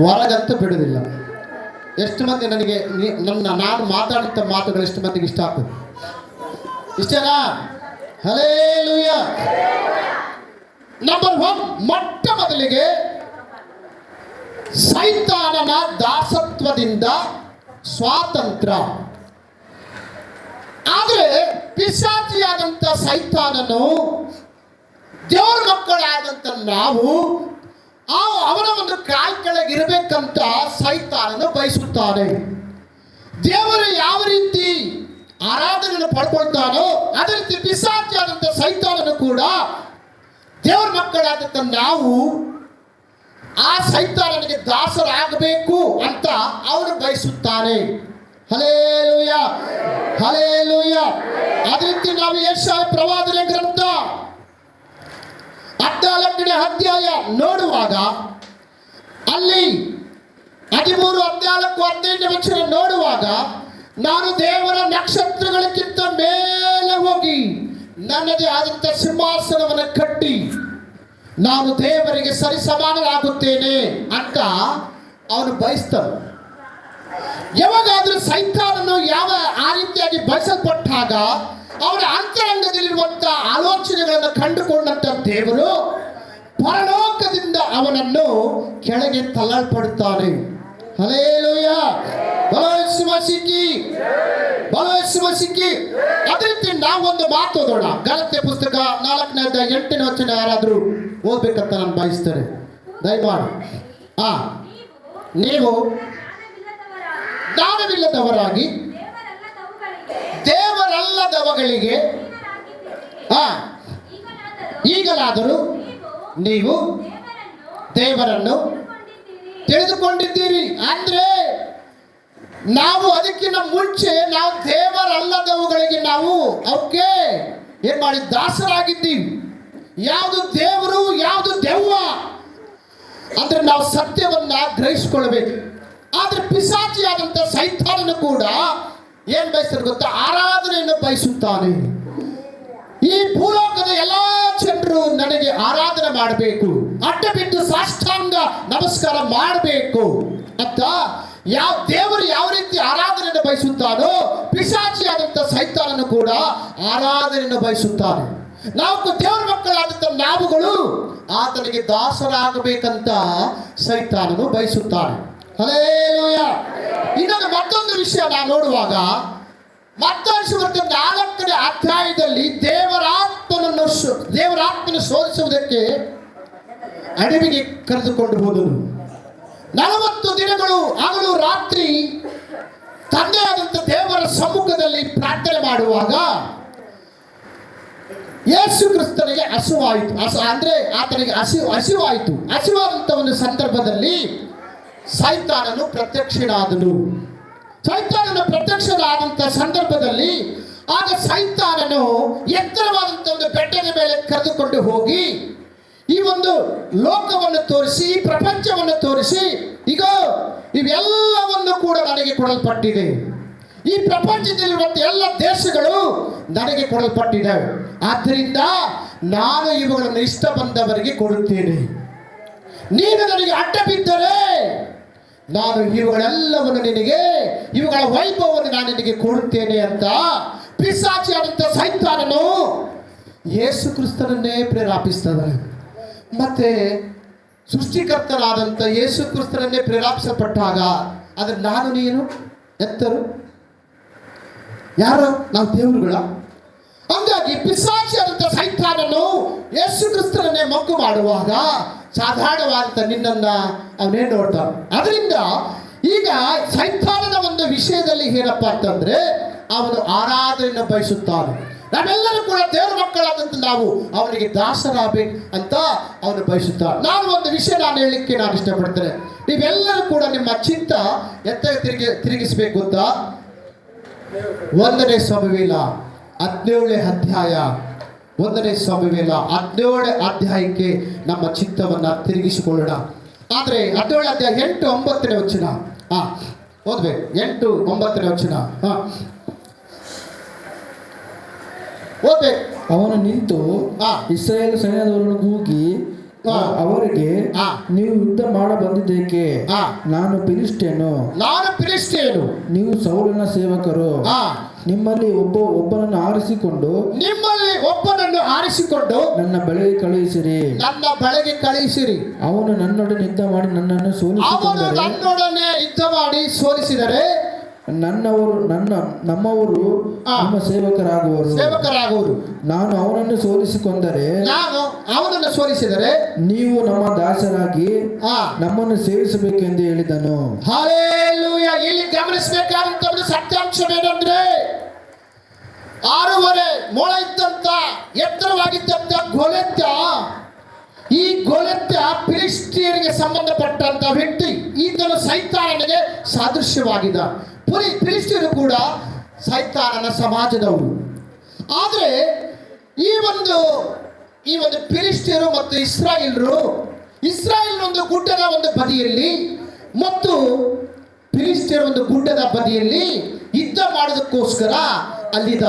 ಹೊರಗಂತೂ ಬಿಡುವುದಿಲ್ಲ. ಎಷ್ಟು ಮಂದಿ ನನಗೆ ನಾನು ಮಾತಾಡುತ್ತ ಮಾತುಗಳು ಎಷ್ಟು ಮಂದಿಗೆ ಇಷ್ಟ ಆಗ್ತದೆ? ಇಷ್ಟೇನಾ? ಹಲ್ಲೆಲೂಯಾ. ನಂಬರ್ 1, ಮೊಟ್ಟ ಮೊದಲಿಗೆ ಸೈತಾನನ ದಾಸತ್ವದಿಂದ ಸ್ವಾತಂತ್ರ್ಯ. ಆದರೆ ಪಿಶಾಚಿಯಾದಂಥ ಸೈತಾನನು ದೇವರ ಮಕ್ಕಳಾದಂಥ ನಾವು ಅವನ ಒಂದು ಕಾಲ್ ಕೆಳಗಿರಬೇಕಂತ ಸೈತಾನನು ಬಯಸುತ್ತಾನೆ. ದೇವರು ಯಾವ ರೀತಿ ಆರಾಧನೆಯನ್ನು ಪಡ್ಕೊಳ್ತಾನೋ ಅದೇ ರೀತಿ ಪಿಶಾಚಿಯಾದಂಥ ಸೈತಾನನು ಕೂಡ ದೇವರ ಮಕ್ಕಳಾದಂಥ ನಾವು ಆ ಸೈತಾನನಿಗೆ ದಾಸರಾಗಬೇಕು ಅಂತ ಅವನು ಬಯಸುತ್ತಾನೆ. Hallelujah, hallelujah. ಅದೇ ರೀತಿ ನಾವು ಯೆಶಾಯ ಪ್ರವಾದನೆ ಗ್ರಂಥ 14ನೇ ಅಧ್ಯಾಯ ನೋಡುವಾಗ ಅಲ್ಲಿ 13-14-15 ವಚನ ನೋಡುವಾಗ ನಾನು ದೇವರ ನಕ್ಷತ್ರಗಳಕ್ಕಿಂತ ಮೇಲೆ ಹೋಗಿ ನನ್ನದೇ ಆದಂಥ ಸಿಂಹಾಸನವನ್ನು ಕಟ್ಟಿ ನಾನು ದೇವರಿಗೆ ಸರಿಸಮಾನರಾಗುತ್ತೇನೆ ಅಂತ ಅವನು ಬಯಸ್ತಾನೆ. ಯಾವಾಗಾದ್ರೂ ಸೈತಾನನು ಆ ರೀತಿಯಾಗಿ ಬಯಸಲ್ಪಟ್ಟಾಗ ಅವರ ಅಂತರಂಗದಲ್ಲಿರುವಂತಹ ಆಲೋಚನೆಗಳನ್ನು ಕಂಡುಕೊಂಡಂತ ದೇವರು ಪರಲೋಕದಿಂದ ಅವನನ್ನು ಕೆಳಗೆ ತಳ್ಳಲ್ಪಡುತ್ತಾನೆ. ಹಲ್ಲೆಲೂಯಾ, ಅದೇ ರೀತಿ ನಾವೊಂದು ಮಾತು ಓದೋಣ. ಗಲಾತ್ಯ ಪುಸ್ತಕ 4ನೇ ಅಧ್ಯಾಯ 8ನೇ ವಚನ ಯಾರಾದ್ರೂ ಓದ್ಬೇಕಂತ ನಾನು ಬಯಸ್ತೇನೆ, ದಯಮಾಡಿ. ನೀವು ಜ್ಞಾನವಿಲ್ಲದವರಾಗಿ ದೇವರಲ್ಲದವಗಳಿಗೆ ಈಗಲಾದರೂ ನೀವು ದೇವರನ್ನು ತಿಳಿದುಕೊಂಡಿದ್ದೀರಿ. ಅಂದ್ರೆ ನಾವು ಅದಕ್ಕಿಂತ ಮುಂಚೆ ನಾವು ದೇವರಲ್ಲದವುಗಳಿಗೆ ನಾವು ಅವಕ್ಕೆ ಏನ್ ಮಾಡಿ ದಾಸರಾಗಿದ್ದೀವಿ. ಯಾವುದು ದೇವರು ಯಾವುದು ದೆವ್ವ ಅಂದ್ರೆ ನಾವು ಸತ್ಯವನ್ನ ಗ್ರಹಿಸಿಕೊಳ್ಬೇಕು. ಆದ್ರೆ ಪಿಶಾಚಿಯಾದಂತ ಸೈತಾನನು ಕೂಡ ಏನ್ ಬಯಸ್ತಾರೆ ಗೊತ್ತಾ? ಆರಾಧನೆಯನ್ನು ಬಯಸುತ್ತಾನೆ. ಈ ಭೂಲೋಕದ ಎಲ್ಲಾ ಜನರು ನನಗೆ ಆರಾಧನೆ ಮಾಡಬೇಕು, ಅಡ್ಡ ಬಿದ್ದು ಸಾಷ್ಟಾಂಗ ನಮಸ್ಕಾರ ಮಾಡಬೇಕು ಅಂತ ದೇವರು ಯಾವ ರೀತಿ ಆರಾಧನೆಯನ್ನು ಬಯಸುತ್ತಾನೋ, ಪಿಶಾಚಿಯಾದಂತ ಸೈತಾನನು ಕೂಡ ಆರಾಧನೆಯನ್ನು ಬಯಸುತ್ತಾನೆ. ನಾವು ದೇವರ ಮಕ್ಕಳಾದಂತ ನಾವುಗಳು ಆತನಿಗೆ ದಾಸರಾಗಬೇಕಂತ ಸೈತಾನನು ಬಯಸುತ್ತಾನೆ. ಹಲ್ಲೆಲೂಯ. ಇನ್ನೊಂದು ಮತ್ತೊಂದು ವಿಷಯ ನಾವು ನೋಡುವಾಗ ಮತ್ತಾಯ ಸುವಾರ್ತೆ 4ನೇ ಅಧ್ಯಾಯದಲ್ಲಿ ದೇವರಾತ್ಮನ ಶೋಧಿಸುವುದಕ್ಕೆ ಅಡವಿಗೆ ಕರೆದುಕೊಂಡು ಹೋದನು. 40 ದಿನಗಳು ಹಗಲು ರಾತ್ರಿ ತಂದೆಯಾದಂಥ ದೇವರ ಸಮ್ಮುಖದಲ್ಲಿ ಪ್ರಾರ್ಥನೆ ಮಾಡುವಾಗ ಯೇಸು ಕ್ರಿಸ್ತನಿಗೆ ಹಸಿವಾಯಿತು. ಅಂದ್ರೆ ಆತನಿಗೆ ಹಸಿವಾಯಿತು. ಹಸಿವಾದಂಥ ಒಂದು ಸಂದರ್ಭದಲ್ಲಿ ಸೈತಾನನು ಪ್ರತ್ಯಕ್ಷನಾದನು. ಪ್ರತ್ಯಕ್ಷನಾದಂಥ ಸಂದರ್ಭದಲ್ಲಿ ಆಗ ಸೈತಾನನು ಎತ್ತರವಾದಂಥ ಒಂದು ಬೆಟ್ಟದ ಮೇಲೆ ಕರೆದುಕೊಂಡು ಹೋಗಿ ಈ ಒಂದು ಲೋಕವನ್ನು ತೋರಿಸಿ, ಈ ಪ್ರಪಂಚವನ್ನು ತೋರಿಸಿ, ಈಗ ಇವೆಲ್ಲವನ್ನು ಕೂಡ ನನಗೆ ಕೊಡಲ್ಪಟ್ಟಿದೆ. ಈ ಪ್ರಪಂಚದಲ್ಲಿರುವಂಥ ಎಲ್ಲ ದೇಶಗಳು ನನಗೆ ಕೊಡಲ್ಪಟ್ಟಿದೆ. ಆದ್ದರಿಂದ ನಾನು ಇವುಗಳನ್ನು ಇಷ್ಟ ಬಂದವರಿಗೆ ಕೊಡುತ್ತೇನೆ. ನೀನು ನನಗೆ ಅಡ್ಡ ಬಿದ್ದರೆ ನಾನು ಇವುಗಳೆಲ್ಲವನ್ನು ನಿನಗೆ, ಇವುಗಳ ವೈಭವವನ್ನು ನಾನು ನಿನಗೆ ಕೊಡುತ್ತೇನೆ ಅಂತ ಪಿಶಾಚಿಯಾದಂಥ ಸೈತಾನನು ಯೇಸು ಕ್ರಿಸ್ತನನ್ನೇ ಪ್ರೇರೇಪಿಸ್ತದೆ. ಮತ್ತೆ ಸೃಷ್ಟಿಕರ್ತನಾದಂಥ ಯೇಸು ಕ್ರಿಸ್ತನನ್ನೇ ಪ್ರೇರೇಪಿಸಲ್ಪಟ್ಟಾಗ ಅದ್ರ ನಾನು ನೀನು ಎತ್ತರು ಯಾರು? ನಾವು ದೇವರುಗಳ. ಹಂಗಾಗಿ ಪಿಶಾಚಿಯಾದಂಥ ಸೈತಾನನು ಯೇಸು ಕ್ರಿಸ್ತನನ್ನೇ ಮಗ್ಗು ಮಾಡುವಾಗ ಸಾಧಾರಣವಾದಂಥ ನಿನ್ನನ್ನ ಅವನೇ ನೋಡ್ತಾನೆ. ಅದರಿಂದ ಈಗ ಸೈತಾನನ ಒಂದು ವಿಷಯದಲ್ಲಿ ಏನಪ್ಪ ಅಂತಂದ್ರೆ ಅವನು ಆರಾಧನೆಯನ್ನು ಬಯಸುತ್ತಾನೆ. ನಾವೆಲ್ಲರೂ ಕೂಡ ದೇವರ ಮಕ್ಕಳಾದಂತ ನಾವು ಅವನಿಗೆ ದಾಸರಾಗಬೇಕು ಅಂತ ಅವನು ಬಯಸುತ್ತಾನೆ. ನಾನು ಒಂದು ವಿಷಯ ಹೇಳಲಿಕ್ಕೆ ನಾನು ಇಷ್ಟಪಡ್ತೇನೆ. ನೀವೆಲ್ಲರೂ ಕೂಡ ನಿಮ್ಮ ಚಿತ್ತ ತಿರುಗಿಸಬೇಕು ಅಂತ 1ನೇ ಸಮುವೇಲ 17ನೇ ಅಧ್ಯಾಯ 1ನೇ ಸಮುವೇಲ 17ನೇ ಅಧ್ಯಾಯಕ್ಕೆ ನಮ್ಮ ಚಿತ್ತವನ್ನು ತಿರುಗಿಸಿಕೊಳ್ಳೋಣ. ಆದರೆ 17ನೇ ಅಧ್ಯಾಯ 8, 9ನೇ ವಚನ ಓದ್ಬೇಕು. 8, 9ನೇ ವಚನ ಓದ್ಬೇಕು. ಅವನು ನಿಂತು ಇಸ್ರಾಯೇಲ್ ಸೈನ್ಯದವರನ್ನು ಕೂಗಿ ಅವರಿಗೆ, ನೀವು ಯುದ್ಧ ಮಾಡ ಬಂದಿದ್ದೇಕೆ? ನಾನು ಫಿಲಿಷ್ಟಿಯನು, ನೀವು ಸೌಲನ ಸೇವಕರು. ನಿಮ್ಮಲ್ಲಿ ಒಬ್ಬನನ್ನು ಆರಿಸಿಕೊಂಡು ನನ್ನ ಬಳಿಗೆ ಕಳುಹಿಸಿರಿ. ಅವನು ನನ್ನೊಡನೆ ಯುದ್ಧ ಮಾಡಿ ನನ್ನನ್ನು ಸೋಲಿಸಿದರೆ ನಮ್ಮವರು ನಿಮ್ಮ ಸೇವಕರಾಗುವರು. ನಾನು ಅವನನ್ನು ಸೋಲಿಸಿದರೆ ನೀವು ನಮ್ಮ ದಾಸರಾಗಿ ನಮ್ಮನ್ನು ಸೇವಿಸಬೇಕೆಂದು ಹೇಳಿದನು. ಹಲ್ಲೆಲೂಯ. ಇಲ್ಲಿ ಗಮನಿಸಬೇಕಾದಂತ ಒಂದು ಸತ್ಯಾಂಶವೇನೆಂದ್ರೆ 6.5 ಮೊಳ ಇದ್ದಂತ ಎತ್ತರವಾಗಿದ್ದಂತ ಗೊಲೆತ್ಯ, ಈ ಗೊಲೆತ್ಯ ಫಿಲಿಷ್ಟಿಯರಿಗೆ ಸಂಬಂಧಪಟ್ಟಂತ ವ್ಯಕ್ತಿ. ಈತನು ಸೈತಾನನಿಗೆ ಸಾದೃಶ್ಯವಾಗಿದ್ದ. ಫಿಲಿಷ್ಟಿಯರು ಕೂಡ ಸೈತಾನನ ಸಮಾಜದವರು. ಆದರೆ ಈ ಒಂದು ಫಿಲಿಷ್ಟಿಯರು ಮತ್ತು ಇಸ್ರಾಯೇಲ್ ಒಂದು ಗುಡ್ಡದ ಒಂದು ಬದಿಯಲ್ಲಿ ಮತ್ತು ಫಿಲಿಷ್ಟಿಯರ ಒಂದು ಗುಡ್ಡದ ಬದಿಯಲ್ಲಿ ಯುದ್ಧ ಮಾಡೋದಕ್ಕೋಸ್ಕರ ಅಲ್ಲಿದ್ದ.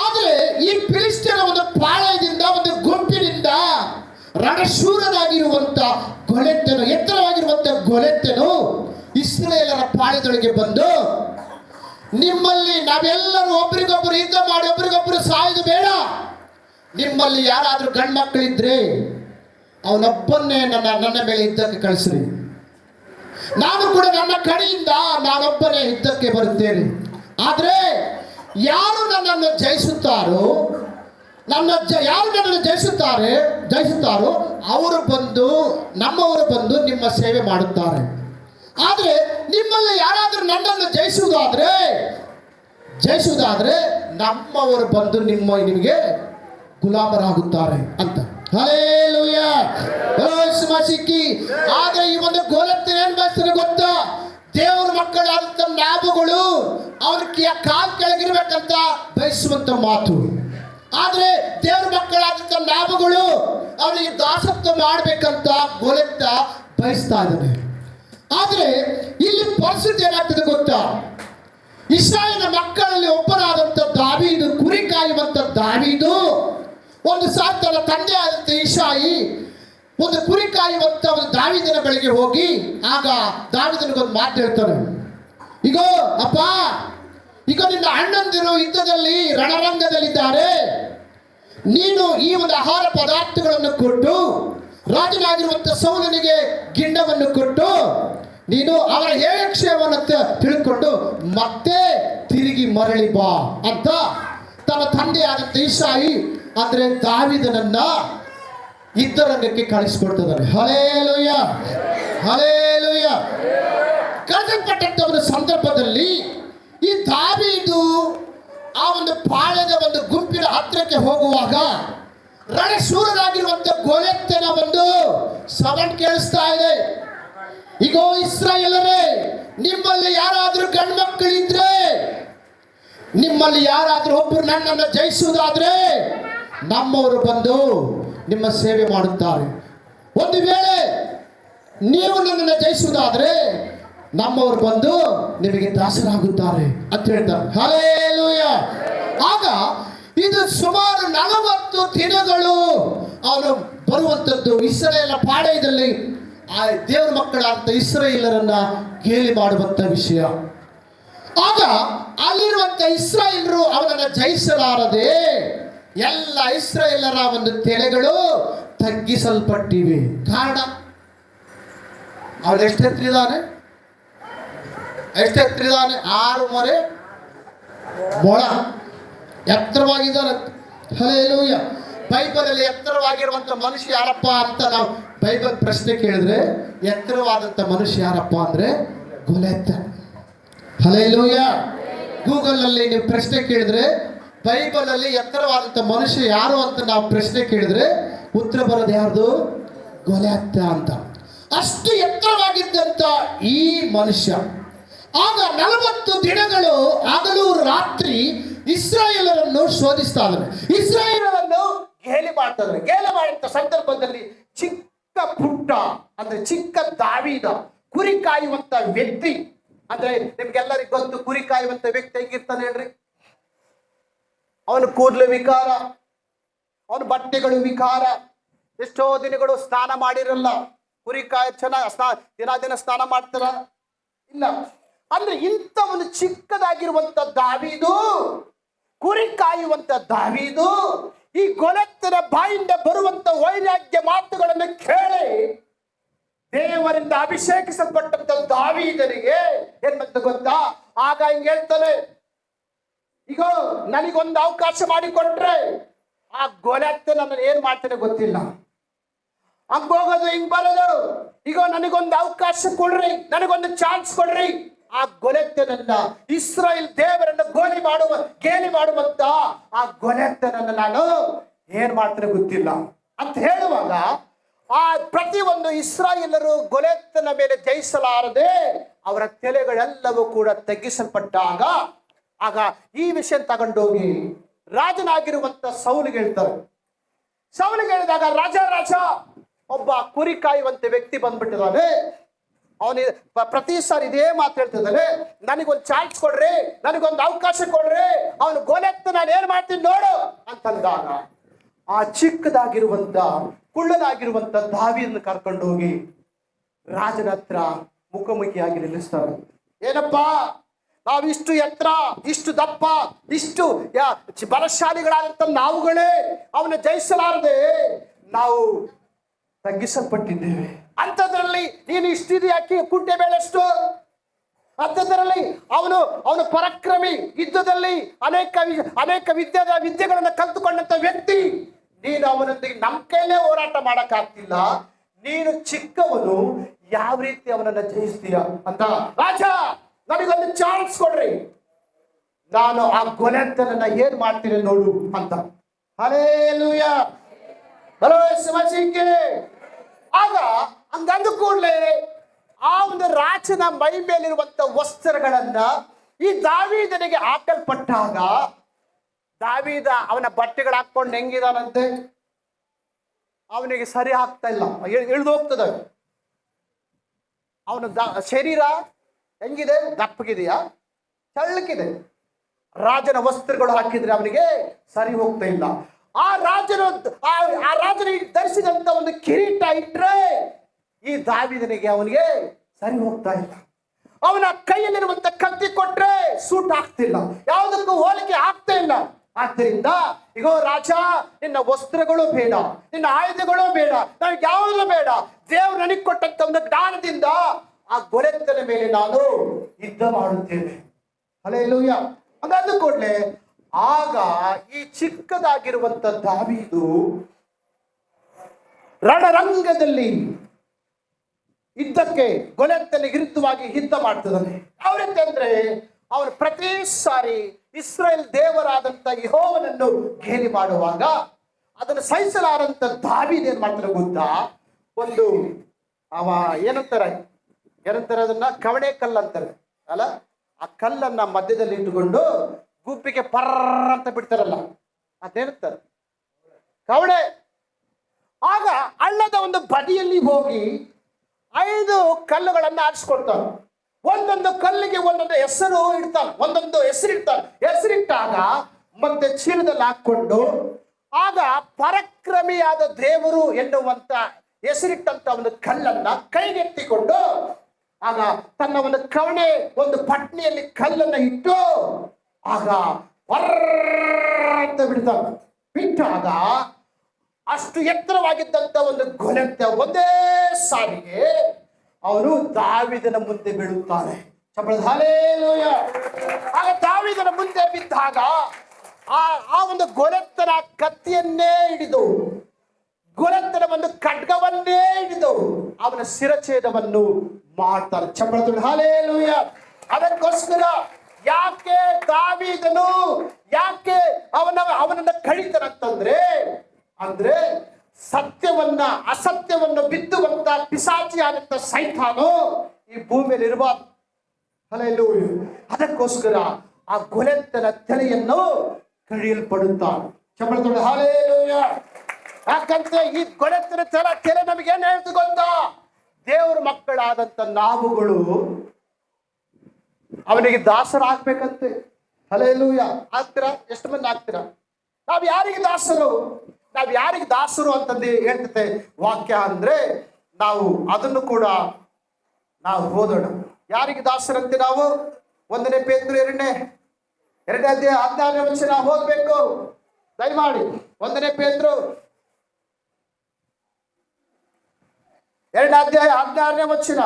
ಆದರೆ ಈ ಫಿಲಿಷ್ಟಿಯರ ಒಂದು ಪಾಳಯದಿಂದ, ಒಂದು ಗುಂಪಿನಿಂದ ರಣಶೂರನಾಗಿರುವಂತ ಗೊಲೆತ್ಯನು, ಎತ್ತರವಾಗಿರುವಂತ ಗೊಲೆತ್ಯನು ಇಸ್ರಾಯೇಲರ ಪಾಳ್ಯದೊಳಗೆ ಬಂದು, ನಿಮ್ಮಲ್ಲಿ ನಾವೆಲ್ಲರೂ ಒಬ್ರಿಗೊಬ್ಬರು ಯುದ್ಧ ಮಾಡಿ ಒಬ್ರಿಗೊಬ್ಬರು ಸಾಯೋದು ಬೇಡ. ನಿಮ್ಮಲ್ಲಿ ಯಾರಾದ್ರೂ ಗಂಡು ಮಕ್ಕಳಿದ್ರೆ ಅವನೊಬ್ಬನ್ನೇ ನನ್ನ ಮೇಲೆ ಯುದ್ಧಕ್ಕೆ ಕಳಿಸ್ರಿ. ನಾನು ಕೂಡ ನನ್ನ ಕಡೆಯಿಂದ ನಾನೊಬ್ಬನೇ ಯುದ್ಧಕ್ಕೆ ಬರುತ್ತೇನೆ. ಆದರೆ ಯಾರು ನನ್ನನ್ನು ಜಯಿಸುತ್ತಾರೋ ಯಾರು ನನ್ನನ್ನು ಜಯಿಸುತ್ತಾರೋ ಅವರು ಬಂದು ನಮ್ಮವರು ಬಂದು ನಿಮ್ಮ ಸೇವೆ ಮಾಡುತ್ತಾರೆ. ಆದರೆ ನಿಮ್ಮಲ್ಲಿ ಯಾರಾದರೂ ನನ್ನನ್ನು ಜಯಿಸುವುದಾದ್ರೆ ನಮ್ಮವರು ಬಂದು ನಿಮಗೆ ಗುಲಾಮರಾಗುತ್ತಾರೆ ಅಂತ. ಹಲ್ಲೆಲೂಯಾ, ಸಿಕ್ಕಿ. ಆದ್ರೆ ಈ ಒಂದು ಗೋಲತ್ತಿನ ಏನ್ ಬಯಸ್ತಾರೆ ಗೊತ್ತಾ? ದೇವರ ಮಕ್ಕಳಾದಂತ ನಾವುಗಳು ಅವ್ರ ಕಾಲ್ ಕೆಳಗಿರ್ಬೇಕಂತ ಬಯಸುವಂತ ಮಾತು. ಆದ್ರೆ ದೇವರ ಮಕ್ಕಳಾದಂತ ನಾವುಗಳು ಅವರಿಗೆ ದಾಸತ್ವ ಮಾಡ್ಬೇಕಂತ ಗೋಲೆತ್ತ ಬಯಸ್ತಾ ಇದ್ದಾನೆ. ಆದ್ರೆ ಇಲ್ಲಿ ಪರಿಸ್ಥಿತಿ ಏನಾಗ್ತದೆ ಗೊತ್ತಾ? ಇಸ್ರಾಯೇಲಿನ ಮಕ್ಕಳಲ್ಲಿ ಒಬ್ಬನಾದಂತ ದಾವೀದು, ಕುರಿ ಕಾಯುವಂತ ದಾವೀದು, ಒಂದು ಸಾರಿ ತನ್ನ ತಂದೆ ಆದಂತ ಇಷಾಯಿ ಒಂದು ಕುರಿ ಕಾಯುವಂತ ಒಂದು ದಾವೀದನ ಬಳಿಗೆ ಹೋಗಿ ಆಗ ದಾವೀದನಿಗೊಂದು ಮಾತು ಹೇಳ್ತಾನೆ. ಇಗೋ ಅಪ್ಪ, ಈಗ ನಿನ್ನ ಅಣ್ಣಂದಿರು ಯುದ್ಧದಲ್ಲಿ ರಣರಂಗದಲ್ಲಿದ್ದಾರೆ. ನೀನು ಈ ಒಂದು ಆಹಾರ ಪದಾರ್ಥಗಳನ್ನು ಕೊಟ್ಟು ರಾಜನಾಗಿರುವಂತ ಸೌಲನಿಗೆ ಗಿಂಡವನ್ನು ಕೊಟ್ಟು ನೀನು ಅವರ ಯೋಗಕ್ಷೇಮವನ್ನು ತಿಳ್ಕೊಂಡು ಮತ್ತೆ ತಿರುಗಿ ಮರಳಿ ಬಾ ಅಂತ ತನ್ನ ತಂದೆಯಾದಂತ ಇಷಾಯಿ ಅಂದ್ರೆ ದಾವೀದನನ್ನ ಯುದ್ಧರಂಗಕ್ಕೆ ಕಳಿಸಿಕೊಡ್ತಿದ್ದಾನೆ. Hallelujah, hallelujah. ಕರೆದಲ್ಪಟ್ಟಂತ ಒಂದು ಸಂದರ್ಭದಲ್ಲಿ ಈ ದಾವೀದು ಆ ಒಂದು ಪಾಳ್ಯದ ಒಂದು ಗುಂಪಿನ ಹತ್ತಿರಕ್ಕೆ ಹೋಗುವಾಗ ರಣಶೂರನಾಗಿರುವಂತ ಗೋಲಿಯತನ ಒಂದು ಸೌಂಡ್ ಕೇಳಿಸ್ತಾ ಇದೆ. ಈಗ ಇಸ್ರಾಯೇಲರೇ, ನಿಮ್ಮಲ್ಲಿ ಯಾರಾದ್ರೂ ಗಂಡು ಮಕ್ಕಳಿದ್ರೆ, ನಿಮ್ಮಲ್ಲಿ ಯಾರಾದ್ರೂ ಒಬ್ಬರು ನನ್ನನ್ನು ಜಯಿಸುವುದಾದ್ರೆ ನಮ್ಮವರು ಬಂದು ನಿಮ್ಮ ಸೇವೆ ಮಾಡುತ್ತಾರೆ. ಒಂದು ವೇಳೆ ನೀವು ನನ್ನನ್ನು ಜಯಿಸುವುದಾದ್ರೆ ನಮ್ಮವರು ಬಂದು ನಿಮಗೆ ದಾಸರಾಗುತ್ತಾರೆ ಅಂತ ಹೇಳ್ತಾರೆ. ಹಲ್ಲೆಲೂಯಾ. ಆಗ ಇದು ಸುಮಾರು 40 ದಿನಗಳು ಅವನು ಬರುವಂಥದ್ದು ಇಸ್ರಾಯೇಲ ಪಾಳ್ಯದಲ್ಲಿ ಆ ದೇವರ ಮಕ್ಕಳಾದಂಥ ಇಸ್ರಾಯೇಲರನ್ನ ಗೇಲಿ ಮಾಡುವಂತ ವಿಷಯ. ಆಗ ಅಲ್ಲಿರುವಂತ ಇಸ್ರಾಯೇಲರು ಅವನನ್ನು ಜಯಿಸಲಾರದೆ ಎಲ್ಲ ಇಸ್ರಾಯೇಲರ ಒಂದು ತೆರೆಗಳು ತಗ್ಗಿಸಲ್ಪಟ್ಟಿವೆ. ಕಾರಣ ಅವನು ಎಷ್ಟೆತ್ತಿದ್ದಾನೆ? 6 ಮೊರೆ ಮೊಳ ಎತ್ತರವಾಗಿದ್ದಾನೆ. ಹಲ್ಲೆಲೂಯಾ. ಬೈಬಲಲ್ಲಿ ಎತ್ತರವಾಗಿರುವಂತ ಮನುಷ್ಯ ಯಾರಪ್ಪ ಅಂತ ನಾವು ಬೈಬಲ್ ಪ್ರಶ್ನೆ ಕೇಳಿದ್ರೆ ಎತ್ತರವಾದಂತ ಮನುಷ್ಯ ಯಾರಪ್ಪ ಅಂದ್ರೆ ಗೋಲಿಯತ. ಹಲ್ಲೆಲೂಯಾ. ಗೂಗಲ್ ನಲ್ಲಿ ನೀವು ಪ್ರಶ್ನೆ ಕೇಳಿದ್ರೆ ಬೈಬಲ್ ಅಲ್ಲಿ ಎತ್ತರವಾದಂತ ಮನುಷ್ಯ ಯಾರು ಅಂತ ನಾವು ಪ್ರಶ್ನೆ ಕೇಳಿದ್ರೆ ಉತ್ತರ ಬರೋದು ಯಾರ್ದು? ಗೋಲಿಯತ ಅಂತ. ಅಷ್ಟು ಎತ್ತರವಾಗಿದ್ದಂತ ಈ ಮನುಷ್ಯ ಆಗ 40 ದಿನಗಳು ಹಗಲು ರಾತ್ರಿ ಇಸ್ರಾಯೇಲರನ್ನು ಶೋಧಿಸ್ತಾ ಇದ್ದಾನೆ. ಇಸ್ರಾಯೇಲರನ್ನು ಗೇಲಿ ಮಾಡ್ತಾ ಇದ್ದಾನೆ. ಗೇಲಿ ಮಾಡಿದ ಸಂದರ್ಭದಲ್ಲಿ ಚಿಕ್ಕ ಪುಟ್ಟ ಅಂದ್ರೆ ಚಿಕ್ಕ ದಾವೀದ ಕುರಿ ಕಾಯುವಂತ ವ್ಯಕ್ತಿ ಅಂದ್ರೆ ನಿಮ್ಗೆಲ್ಲರಿಗೂ ಗೊತ್ತು ಕುರಿ ಕಾಯುವಂತ ವ್ಯಕ್ತಿ ಹೆಂಗಿರ್ತಾನೆ ಹೇಳ್ರಿ? ಅವನ ಕೂದಲು ವಿಕಾರ, ಅವನ ಬಟ್ಟೆಗಳು ವಿಕಾರ, ಎಷ್ಟೋ ದಿನಗಳು ಸ್ನಾನ ಮಾಡಿರಲ್ಲ. ಕುರಿ ಕಾಯ ದಿನ ಸ್ನಾನ ಮಾಡ್ತಾರ ಇಲ್ಲ. ಅಂದ್ರೆ ಇಂಥ ಒಂದು ಚಿಕ್ಕದಾಗಿರುವಂತ ದಾವೀದು, ಕುರಿ ಕಾಯುವಂತ ದಾವೀದು ಈ ಗೋಲಿಯತನ ಬಾಯಿಂದ ಬರುವಂತ ವೈರಾಗ್ಯ ಮಾತುಗಳನ್ನು ಕೇಳಿ ದೇವರಿಂದ ಅಭಿಷೇಕಿಸಲ್ಪಟ್ಟಂತ ದಾವೀದನಿಗೆ ಏನ್ ಬಂತು ಗೊತ್ತಾ? ಆಗ ಹಿಂಗ್ ಹೇಳ್ತಾನೆ, ಈಗ ನನಗೊಂದು ಅವಕಾಶ ಮಾಡಿಕೊಟ್ರೆ ಆ ಗೋಲಿಯತ ನನ್ನ ಏನ್ ಮಾಡ್ತಾನೆ ಗೊತ್ತಿಲ್ಲ. ಹಂಗ ಹೋಗೋದು ಹಿಂಗ್ ಬರೋದು. ಈಗ ನನಗೊಂದು ಅವಕಾಶ ಕೊಡ್ರಿ, ನನಗೊಂದು ಚಾನ್ಸ್ ಕೊಡ್ರಿ. ಆ ಗೋಲಿಯತನನ್ನ ಇಸ್ರಾಯೇಲ್ ದೇವರನ್ನ ಗೇಲಿ ಮಾಡುವಂತ ಆ ಗೋಲಿಯತನನ್ನ ನಾನು ಏನ್ ಮಾಡ್ತಾರೆ ಗೊತ್ತಿಲ್ಲ ಅಂತ ಹೇಳುವಾಗ ಆ ಪ್ರತಿಯೊಂದು ಇಸ್ರಾಯೇಲರು ಗೋಲಿಯತನ ಮೇಲೆ ಜಯಿಸಲಾರದೆ ಅವರ ತಲೆಗಳೆಲ್ಲವೂ ಕೂಡ ತಗ್ಗಿಸಲ್ಪಟ್ಟಾಗ ಆಗ ಈ ವಿಷಯ ತಗೊಂಡೋಗಿ ರಾಜನಾಗಿರುವಂತ ಸೌಲಿಗೆ ಹೇಳ್ತಾರೆ. ಸೌಲಿಗೆ ಹೇಳಿದಾಗ ರಾಜ ಒಬ್ಬ ಕುರಿ ಕಾಯುವಂತ ವ್ಯಕ್ತಿ ಬಂದ್ಬಿಟ್ಟಿದ್ದಾನೆ. ಅವನಿಗೆ ಪ್ರತಿ ಸಾರಿ ಇದೇ ಮಾತು ಹೇಳ್ತಿದ್ದಾನೆ, ನನಗೊಂದು ಚಾನ್ಸ್ ಕೊಡ್ರಿ, ನನಗೊಂದು ಅವಕಾಶ ಕೊಡ್ರಿ, ಅವನು ಗೋಲಿಯತ ನಾನು ಏನ್ ಮಾಡ್ತೀನಿ ನೋಡು ಅಂತಂದಾಗ ಆ ಚಿಕ್ಕದಾಗಿರುವಂತ ಕುಳ್ಳನಾಗಿರುವಂತ ದಾವೀದನ ಕರ್ಕೊಂಡು ಹೋಗಿ ರಾಜನ ಹತ್ರ ಮುಖಾಮುಖಿಯಾಗಿ ನಿಲ್ಲಿಸ್ತಾರೆ. ಏನಪ್ಪಾ, ನಾವು ಇಷ್ಟು ಎತ್ತರ, ಇಷ್ಟು ದಪ್ಪ, ಇಷ್ಟು ಬಲಶಾಲಿಗಳಾದಂತ ನಾವುಗಳೇ ಅವನ ಜಯಿಸಲಾರದೆ ನಾವು ತಗ್ಗಿಸಲ್ಪಟ್ಟಿದ್ದೇವೆ. ಅಂಥದ್ರಲ್ಲಿ ನೀನು ಇಷ್ಟಿದೆಯಾಕಿ ಕುಂಟೆ ಬೇಳೆಷ್ಟು. ಅಂಥದ್ರಲ್ಲಿ ಅವನು ಪರಾಕ್ರಮಿ, ಯುದ್ಧದಲ್ಲಿ ಅನೇಕ ವಿದ್ಯೆಗಳನ್ನು ಕಲ್ತುಕೊಂಡಂತ ವ್ಯಕ್ತಿ. ನೀನು ಅವನೊಂದಿಗೆ ನಮ್ಮ ಕೈಲೇ ಹೋರಾಟ ಮಾಡಕ್ಕಾಗ್ತಿಲ್ಲ, ನೀನು ಚಿಕ್ಕವನು, ಯಾವ ರೀತಿ ಅವನನ್ನ ಜಯಿಸ್ತೀಯ ಅಂತ. ರಾಜ, ನನಗೊಂದು ಚಾನ್ಸ್ ಕೊಡ್ರಿ, ನಾನು ಆ ಗೊಲೆತನನ್ನ ಏನ್ ಮಾಡ್ತೀನಿ ನೋಡು ಅಂತ. ಹಲ್ಲೆಲೂಯಾ, ಹಲೋ ಶಿವಜಿಗೆ. ಆಗ ಹಂಗಂದ ಕೂಡಲೇ ಆ ಒಂದು ರಾಜನ ಮೈ ಮೇಲಿರುವಂತ ವಸ್ತ್ರಗಳನ್ನ ಈ ದಾವೀದನಿಗೆ ಹಾಕಲ್ಪಟ್ಟಾಗ, ದಾವೀದ ಅವನ ಬಟ್ಟೆಗಳು ಹಾಕೊಂಡು ಹೆಂಗಿದಾನಂತೆ, ಅವನಿಗೆ ಸರಿ ಆಗ್ತಾ ಇಲ್ಲ, ಇಳಿದು ಹೋಗ್ತದೆ. ಅವನ ಶರೀರ ಹೆಂಗಿದೆ, ದಪ್ಪಗಿದೆಯಾ, ಚಳ್ಳಕ್ಕಿದೆ. ರಾಜನ ವಸ್ತ್ರಗಳು ಹಾಕಿದ್ರೆ ಅವನಿಗೆ ಸರಿ ಹೋಗ್ತಾ ಇಲ್ಲ. ಆ ರಾಜನ ಧರಿಸಿದಂತ ಒಂದು ಕಿರೀಟ ಇಟ್ರೆ ಈ ದಾವೀದನಿಗೆ ಅವನಿಗೆ ಸರಿ ಹೋಗ್ತಾ ಇಲ್ಲ. ಅವನ ಕೈಯಲ್ಲಿರುವಂತ ಕತ್ತಿ ಕೊಟ್ರೆ ಸೂಟ್ ಆಗ್ತಿಲ್ಲ, ಯಾವುದಕ್ಕೂ ಹೋಲಿಕೆ ಆಗ್ತಾ ಇಲ್ಲ. ಆದ್ದರಿಂದ ಈಗ ರಾಜ, ನಿನ್ನ ವಸ್ತ್ರಗಳು ಬೇಡ, ನಿನ್ನ ಆಯುಧಗಳು ಬೇಡ, ನನಗೆ ಯಾವುದೂ ಬೇಡ. ದೇವ್ರು ನನಗೆ ಕೊಟ್ಟಂತ ಒಂದು ಜ್ಞಾನದಿಂದ ಆ ಗೊಲೆತನ ಮೇಲೆ ನಾನು ಯುದ್ಧ ಮಾಡುತ್ತೇನೆ. ಹಲ್ಲೆಲೂಯಾ. ಹಾಗಾದ ಕೂಡಲೇ ಆಗ ಈ ಚಿಕ್ಕದಾಗಿರುವಂತ ದಾವೀದು ರಣರಂಗದಲ್ಲಿ ಯುದ್ಧಕ್ಕೆ ಗೊಲೆತನಿಗೆ ವಿರುದ್ಧವಾಗಿ ಯುದ್ಧ ಮಾಡ್ತದಾನೆ. ಯಾವ ರೀತಿ ಅಂದ್ರೆ, ಅವನು ಪ್ರತಿ ಸಾರಿ ಇಸ್ರಾಯೇಲ್ ದೇವರಾದಂತ ಯೆಹೋವನನ್ನು ಗೇಲಿ ಮಾಡುವಾಗ ಅದನ್ನು ಸಹಿಸಲಾರಂತ ದಾವೀದ ಏನ್ ಮಾಡ್ತಾರೆ ಗೊತ್ತಾ, ಒಂದು ಏನಂತಾರೆ ಅದನ್ನ ಕವಣೆ ಕಲ್ಲು ಅಂತಾರೆ ಅಲ್ಲ, ಆ ಕಲ್ಲನ್ನ ಮಧ್ಯದಲ್ಲಿ ಇಟ್ಟುಕೊಂಡು ಗುಬ್ಬಿಗೆ ಪರ್ರ ಅಂತ ಬಿಡ್ತಾರಲ್ಲ, ಅದೇನುತ್ತಾರೆ ಕವಣೆ. ಆಗ ಹಳ್ಳದ ಒಂದು ಬದಿಯಲ್ಲಿ ಹೋಗಿ 5 ಕಲ್ಲುಗಳನ್ನ ಆರಿಸ್ಕೊಳ್ತಾನೆ. ಒಂದೊಂದು ಕಲ್ಲಿಗೆ ಒಂದೊಂದು ಹೆಸರು ಇಡ್ತಾನೆ, ಒಂದೊಂದು ಹೆಸರಿಡ್ತಾನೆ. ಹೆಸರಿಟ್ಟಾಗ ಮತ್ತೆ ಚೀಲದಲ್ಲಿ ಹಾಕೊಂಡು, ಆಗ ಪರಾಕ್ರಮಿಯಾದ ದೇವರು ಎನ್ನುವಂತ ಹೆಸರಿಟ್ಟಂತ ಒಂದು ಕಲ್ಲನ್ನ ಕೈಗೆತ್ತಿಕೊಂಡು, ಆಗ ತನ್ನ ಒಂದು ಕವಣೆ ಒಂದು ಪಟ್ನಿಯಲ್ಲಿ ಕಲ್ಲನ್ನ ಇಟ್ಟು ಆಗ ಅಂತ ಬಿಡ್ತಾನೆ. ಬಿಟ್ಟಾಗ ಅಷ್ಟು ಎತ್ತರವಾಗಿದ್ದಂತ ಒಂದು ಗೊಲೆತ ಒಂದೇ ಸಾರಿಗೆ ಅವನು ದಾವೀದನ ಮುಂದೆ ಬೀಳುತ್ತಾನೆ. ಹಲ್ಲೆಲೂಯಾ. ಆಗ ದಾವೀದನ ಮುಂದೆ ಬಿದ್ದಾಗ ಆ ಒಂದು ಗೊಲೆತನ ಕತ್ತಿಯನ್ನೇ ಹಿಡಿದು, ಗೊಲೆತನ ಒಂದು ಖಡ್ಗವನ್ನೇ ಹಿಡಿದು ಅವನ ಶಿರಛೇದವನ್ನು ಮಾಡ್ತಾನೆ. ಹಲ್ಲೆಲೂಯಾ. ಅದಕ್ಕೋಸ್ಕರ ಯಾಕೆ ದಾವೀದನು ಯಾಕೆ ಅವನನ್ನ ಕಡಿತಾನಂತಂದ್ರೆ, ಅಂದ್ರೆ ಅಸತ್ಯವನ್ನು ಬಿತ್ತುವಂತ ಪಿಶಾಚಿಯಾದಂತ ಸೈತಾನು ಈ ಭೂಮಿಯಲ್ಲಿ ಇರಬಾರ್ದು. ಹಲ್ಲೆಲೂಯಾ. ಅದಕ್ಕೋಸ್ಕರ ಆ ಗೊಲೆತನ ತಲೆಯನ್ನು ಕಡಿಯಲ್ಪಡುತ್ತಾನೆ. ಹಲ್ಲೆಲೂಯಾ. ಯಾಕಂದ್ರೆ ಈ ಗೊಲೆತನ ತಲೆ ನಮಗೆ ಏನ್ ಹೇಳ್ತು ಗೊತ್ತಾ, ದೇವ್ರ ಮಕ್ಕಳಾದಂತ ನಾವುಗಳು ಅವನಿಗೆ ದಾಸರಾಗ್ಬೇಕಂತೆ. ಹಲ್ಲೆಲೂಯಾ. ಆಗ್ತೀರಾ? ಎಷ್ಟು ಮಂದಿ ಆಗ್ತೀರಾ? ನಾವ್ ಯಾರಿಗೆ ದಾಸರು ಅಂತಂದು ಹೇಳ್ತತೆ ವಾಕ್ಯ ಅಂದ್ರೆ, ನಾವು ಅದನ್ನು ಕೂಡ ನಾವು ಓದೋಣ. ಯಾರಿಗೆ ದಾಸರಂತೆ ನಾವು? 1 ಪೇತ್ರ 2ನೇ ಅಧ್ಯಾಯ 16ನೇ ವಚನ ಓದ್ಬೇಕು ದಯಮಾಡಿ. 1 ಪೇತ್ರ 2ನೇ ಅಧ್ಯಾಯ 16ನೇ ವಚನ,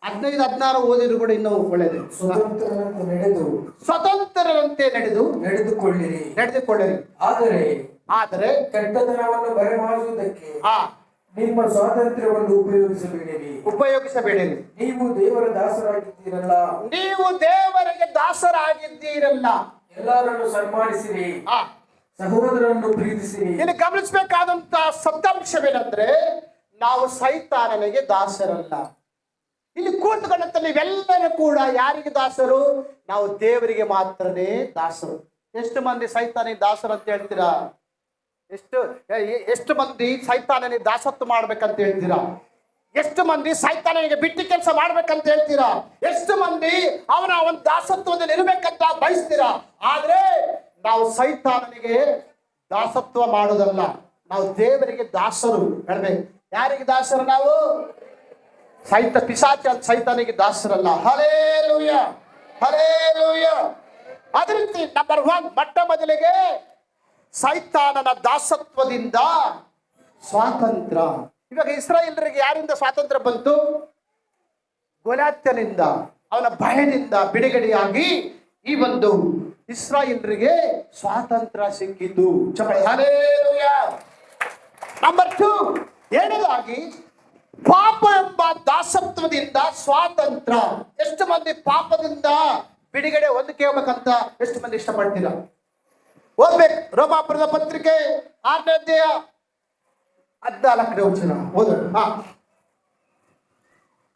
15-16 ಓದಿದ್ರು ಕೂಡ ಇನ್ನೂ ಒಳ್ಳೆಯದು. ಸ್ವತಂತ್ರರಂತೆ ನಡೆದುಕೊಳ್ಳಿರಿ. ಆದರೆ ಕೆಟ್ಟತನವನ್ನು ಬರಮಾಡುವುದಕ್ಕೆ ನಿಮ್ಮ ಸ್ವಾತಂತ್ರ್ಯವನ್ನು ಉಪಯೋಗಿಸಬೇಡಿರಿ. ನೀವು ದೇವರಿಗೆ ದಾಸರಾಗಿದ್ದೀರಲ್ಲ. ಎಲ್ಲರನ್ನು ಸನ್ಮಾನಿಸಿರಿ, ಸಹೋದರರನ್ನು ಪ್ರೀತಿಸಿರಿ. ಇಲ್ಲಿ ಗಮನಿಸಬೇಕಾದಂತ ಸತ್ಯಾಂಶವೇನೆಂದ್ರೆ, ನಾವು ಸೈತಾನನಿಗೆ ದಾಸರಲ್ಲ. ಇಲ್ಲಿ ಕೂತ್ಕೊಂಡಂತ ನೀವೆಲ್ಲರೂ ಕೂಡ ಯಾರಿಗೆ ದಾಸರು? ನಾವು ದೇವರಿಗೆ ಮಾತ್ರನೇ ದಾಸರು. ಎಷ್ಟು ಮಂದಿ ಸೈತಾನಿಗೆ ದಾಸರು ಅಂತ ಹೇಳ್ತೀರಾ? ಎಷ್ಟು ಮಂದಿ ಸೈತಾನನಿಗೆ ದಾಸತ್ವ ಮಾಡ್ಬೇಕಂತ ಹೇಳ್ತೀರಾ? ಎಷ್ಟು ಮಂದಿ ಸೈತಾನನಿಗೆ ಬಿಟ್ಟು ಕೆಲಸ ಮಾಡ್ಬೇಕಂತ ಹೇಳ್ತೀರಾ? ಎಷ್ಟು ಮಂದಿ ಅವನ ಒಂದು ದಾಸತ್ವದಲ್ಲಿ ಇರ್ಬೇಕಂತ ಬಯಸ್ತೀರಾ? ಆದ್ರೆ ನಾವು ಸೈತಾನನಿಗೆ ದಾಸತ್ವ ಮಾಡೋದಲ್ಲ, ನಾವು ದೇವರಿಗೆ ದಾಸರು. ಹೇಳ್ಬೇಕು, ಯಾರಿಗೆ ದಾಸರು? ನಾವು ಪಿಶಾಚ ಸೈತಾನಿಗೆ ದಾಸರಲ್ಲ. Hallelujah, hallelujah. ಅದೇ ರೀತಿ ನಂಬರ್ 1, ಮೊಟ್ಟ ಮೊದಲಿಗೆ ಸೈತಾನನ ದಾಸತ್ವದಿಂದ ಸ್ವಾತಂತ್ರ್ಯ. ಇವಾಗ ಇಸ್ರಾಯೇಲರಿಗೆ ಯಾರಿಂದ ಸ್ವಾತಂತ್ರ್ಯ ಬಂತು? ಗೊಲ್ಯಾತ್ಯನಿಂದ, ಅವನ ಭಯದಿಂದ ಬಿಡುಗಡೆಯಾಗಿ ಈ ಒಂದು ಇಸ್ರಾಯೇಲರಿಗೆ ಸ್ವಾತಂತ್ರ್ಯ ಸಿಕ್ಕಿತು. ಹಲ್ಲೆಲೂಯಾ. ನಂಬರ್ 2, ಎರಡನೇದಾಗಿ ಪಾಪ ಎಂಬ ದಾಸತ್ವದಿಂದ ಸ್ವಾತಂತ್ರ್ಯ. ಎಷ್ಟು ಮಂದಿ ಪಾಪದಿಂದ ಬಿಡುಗಡೆ ಹೊಂದಿಕೆ ಹೋಗ್ಬೇಕಂತ ಎಷ್ಟು ಮಂದಿ ಇಷ್ಟಪಡ್ತೀರಾ? ಓದ್ಬೇಕು. ರೋಮಾಪುರದ ಪತ್ರಿಕೆ 6ನೇ ಅಧ್ಯಾಯ 14ನೇ ವಚನ ಓದೋಣ.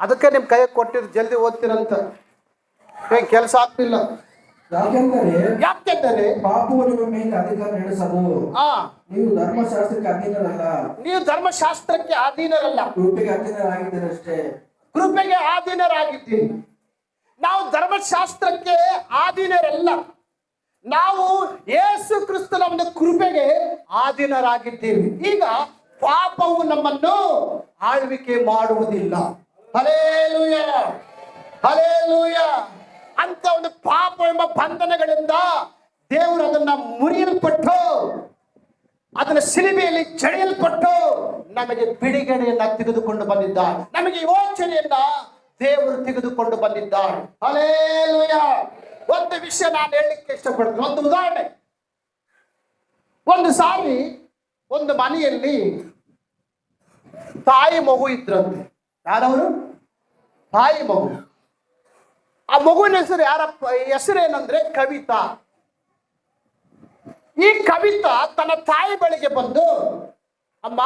ಅದಕ್ಕೆ ನಿಮ್ ಕೈ ಕೊಟ್ಟಿದ್ದು ಜಲ್ದಿ ಓದ್ತೀರಂತ. ಕೆಲಸ ಆಗ್ತಿಲ್ಲ. ಯಾಕೆಂದರೆ ಪಾಪವು ನಿಮ್ಮ ಮೇಲೆ ಅಧಿಕಾರ ನಡೆಸಲು ನೀವು ಧರ್ಮಶಾಸ್ತ್ರಕ್ಕೆ ಅಧೀನರಲ್ಲ. ನೀವು ಧರ್ಮಶಾಸ್ತ್ರಕ್ಕೆ ಅಧೀನರಲ್ಲ, ಕೃಪೆಗೆ ಅಧೀನರಾಗಿದ್ದೀರಷ್ಟೇ. ಕೃಪೆಗೆ ಅಧೀನರಾಗಿದ್ದೀರಿ. ನಾವು ಧರ್ಮಶಾಸ್ತ್ರಕ್ಕೆ ಅಧೀನರಲ್ಲ, ನಾವು ಯೇಸು ಕ್ರಿಸ್ತನ ಒಂದು ಕೃಪೆಗೆ ಅಧೀನರಾಗಿದ್ದೀವಿ. ಈಗ ಪಾಪವು ನಮ್ಮನ್ನು ಆಳ್ವಿಕೆ ಮಾಡುವುದಿಲ್ಲ. Hallelujah, hallelujah. ಅಂತ ಒಂದು ಪಾಪ ಎಂಬ ಬಂಧನಗಳಿಂದ ದೇವರು ಅದನ್ನ ಮುರಿಯಲ್ಪಟ್ಟು, ಅದನ್ನ ಸಿಲುಬೆಯಲ್ಲಿ ಜಡಿಯಲ್ಪಟ್ಟು ನಮಗೆ ಬಿಡುಗಡೆಯನ್ನ ತೆಗೆದುಕೊಂಡು ಬಂದಿದ್ದಾರೆ. ನಮಗೆ ಯೋಚನೆಯನ್ನ ದೇವರು ತೆಗೆದುಕೊಂಡು ಬಂದಿದ್ದಾರೆ. ಹಲ್ಲೆಲೂಯಾ. ಒಂದು ವಿಷಯ ನಾನು ಹೇಳಲಿಕ್ಕೆ ಇಷ್ಟಪಡ್ತೀನಿ. ಒಂದು ಉದಾಹರಣೆ. ಒಂದು ಸಾರಿ ಒಂದು ಮನೆಯಲ್ಲಿ ತಾಯಿ ಮಗು ಇದ್ರಂತೆ. ಯಾರವರು? ತಾಯಿ ಮಗು. ಆ ಮಗುವಿನ ಹೆಸರು ಹೆಸರೇನಂದ್ರೆ ಕವಿತಾ. ಈ ಕವಿತಾ ತನ್ನ ತಾಯಿ ಬಳಿಗೆ ಬಂದು, ಅಮ್ಮ,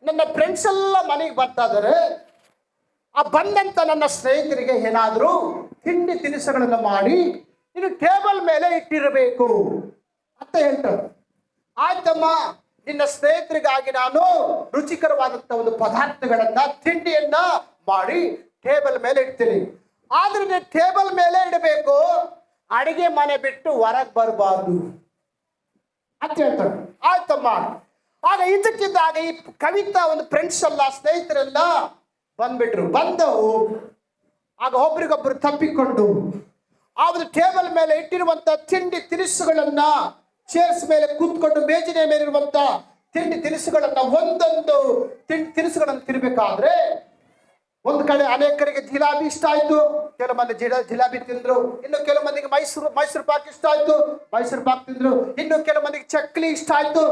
ನನ್ನ ಫ್ರೆಂಡ್ಸ್ ಎಲ್ಲ ಮನೆಗೆ ಬರ್ತಾ ಇದಾರೆ, ಆ ಬಂದಂತ ನನ್ನ ಸ್ನೇಹಿತರಿಗೆ ಏನಾದರೂ ತಿಂಡಿ ತಿನಿಸುಗಳನ್ನು ಮಾಡಿ ನೀನು ಟೇಬಲ್ ಮೇಲೆ ಇಟ್ಟಿರಬೇಕು ಅಂತ ಹೇಳ್ತಾರೆ. ಆಯ್ತಮ್ಮ, ನಿನ್ನ ಸ್ನೇಹಿತರಿಗಾಗಿ ನಾನು ರುಚಿಕರವಾದಂತ ಒಂದು ಪದಾರ್ಥಗಳನ್ನ, ತಿಂಡಿಯನ್ನ ಮಾಡಿ ಟೇಬಲ್ ಮೇಲೆ ಇಡ್ತೀನಿ. ಆದ್ರೆ ನೀನು ಟೇಬಲ್ ಮೇಲೆ ಇಡಬೇಕು, ಅಡಿಗೆ ಮನೆ ಬಿಟ್ಟು ಹೊರಗೆ ಬರಬಾರ್ದು ಅಂತ ಹೇಳ್ತಾರೆ. ಆಯ್ತಮ್ಮ. ಆಗ ಇದಕ್ಕಿದ್ದಾಗ ಈ ಕವಿತಾ ಒಂದು ಫ್ರೆಂಡ್ಸ್ ಎಲ್ಲ, ಸ್ನೇಹಿತರೆಲ್ಲ ಬಂದ್ಬಿಟ್ರು. ಬಂದವು ಆಗ ಒಬ್ರಿಗೊಬ್ರು ತಪ್ಪಿಕೊಂಡು ಆ ಒಂದು ಟೇಬಲ್ ಮೇಲೆ ಇಟ್ಟಿರುವಂತ ತಿಂಡಿ ತಿನಿಸುಗಳನ್ನ, ಚೇರ್ಸ್ ಮೇಲೆ ಕೂತ್ಕೊಂಡು ಮೇಜಿನ ಮೇಲಿರುವಂತ ತಿಂಡಿ ತಿನಿಸುಗಳನ್ನ, ಒಂದೊಂದು ತಿಂಡಿ ತಿನಿಸುಗಳನ್ನು ತಿನ್ಬೇಕಾದ್ರೆ ಒಂದು ಕಡೆ ಅನೇಕರಿಗೆ ಜಿಲಾಬಿ ಇಷ್ಟ ಆಯ್ತು, ಕೆಲವು ಮಂದಿ ಜಿಲಾಬಿ ತಿಂದ್ರು. ಇನ್ನು ಕೆಲವು ಮಂದಿಗೆ ಮೈಸೂರು ಪಾಕ್ ಇಷ್ಟ ಆಯ್ತು, ಮೈಸೂರು ಪಾಕ್ ತಿಂದ್ರು. ಇನ್ನು ಕೆಲವು ಮಂದಿಗೆ ಚಕ್ಲಿ ಇಷ್ಟ ಆಯ್ತು.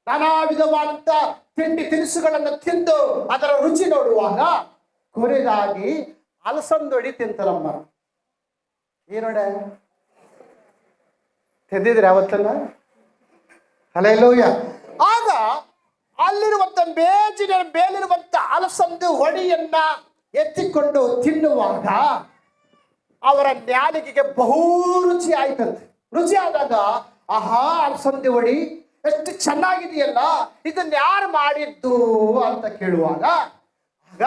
ನಾನಾ ವಿಧವಾದಂತ ತಿಂಡಿ ತಿನಿಸುಗಳನ್ನು ತಿಂದು ಅದರ ರುಚಿ ನೋಡುವಾಗ ಕೊನೆಯದಾಗಿ ಅಲಸಂದೊಡಿ ತಿಂತಾರಮ್ಮ. ಏನೋಡ ತಿಂದಿದ್ರೆ ಯಾವತ್ತಲ್ಲ? ಹಲ್ಲೆಲೂಯಾ. ಆಗ ಅಲ್ಲಿರುವಂತ ಮೇಜಿನ ಮೇಲಿರುವಂತ ಅಲಸಂದು ಹೊಡಿಯನ್ನ ಎತ್ತಿಕೊಂಡು ತಿನ್ನುವಾಗ ಅವರ ನ್ಯಾಲಿಗೆಗೆ ಬಹು ರುಚಿ ಆಯ್ತಂತೆ. ರುಚಿ ಆದಾಗ, ಆಹಾ, ಅಲಸಂದಿ ಹೊಡಿ ಎಷ್ಟು ಚೆನ್ನಾಗಿದೆಯಲ್ಲ, ಇದನ್ನ ಯಾರು ಮಾಡಿದ್ದು ಅಂತ ಕೇಳುವಾಗ ಆಗ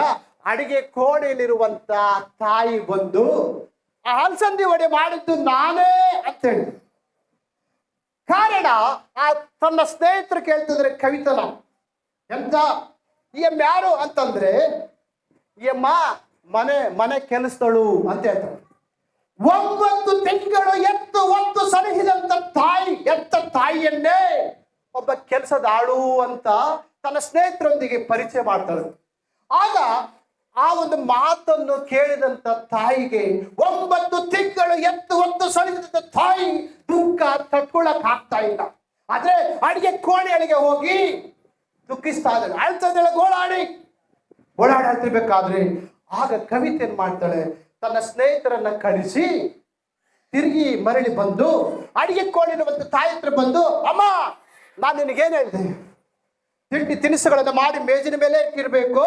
ಅಡಿಗೆ ಕೋಣೆಯಲ್ಲಿರುವಂತ ತಾಯಿ ಬಂದು, ಆ ಅಲಸಂದಿ ವಡೆ ಮಾಡಿದ್ದು ನಾನೇ ಅಂತ ಹೇಳಿದ್ರು. ಕಾರಣ ಆ ತನ್ನ ಸ್ನೇಹಿತರು ಕೇಳ್ತಿದ್ರೆ, ಕವಿತನ ಎಂತ ಈ ಅಮ್ಮ ಯಾರು ಅಂತಂದ್ರೆ, ಈ ಅಮ್ಮ ಮನೆ ಕೆಲಸದಳು ಅಂತ ಹೇಳ್ತಾರೆ. 9 ತಿಂಗಳು ಎತ್ತು ಒತ್ತು ಸಲಹಿದಂತ ತಾಯಿ, ಎತ್ತ ತಾಯಿಯನ್ನೇ ಒಬ್ಬ ಕೆಲಸದ ಆಳು ಅಂತ ತನ್ನ ಸ್ನೇಹಿತರೊಂದಿಗೆ ಪರಿಚಯ ಮಾಡ್ತಾಳೆ. ಆಗ ಆ ಒಂದು ಮಾತನ್ನು ಕೇಳಿದಂತ ತಾಯಿಗೆ, 9 ತಿಂಗಳು ಎತ್ತು ಒತ್ತು ಸಲಹಿದಂತ ತಾಯಿ ದುಃಖ ತಡ್ಕೊಳಕ್ ಆಗ್ತಾ ಇಲ್ಲ. ಆದ್ರೆ ಅಡಿಗೆ ಕೋಣೆಯೊಳಗೆ ಹೋಗಿ ದುಃಖಿಸ್ತಾ ಇದ್ದಾಳೆ, ಅಳ್ತಾ ಇದ್ದಾಳೆ, ಓಡಾಡಿ ಅಳ್ತಿರ್ಬೇಕಾದ್ರೆ ಆಗ ಕವಿತೆ ಏನ್ ಮಾಡ್ತಾಳೆ, ತನ್ನ ಸ್ನೇಹಿತರನ್ನ ಕಳಿಸಿ ತಿರುಗಿ ಮರಳಿ ಬಂದು ಅಡಿಗೆ ಕೋಣೆಯ ತಾಯಿ ಹತ್ರ ಬಂದು, ಅಮ್ಮ, ನಾನು ನಿನಗೇನು ಹೇಳಿದೆ, ತಿಂಡಿ ತಿನಿಸುಗಳನ್ನು ಮಾಡಿ ಮೇಜಿನ ಮೇಲೆ ಇಟ್ಟಿರ್ಬೇಕು,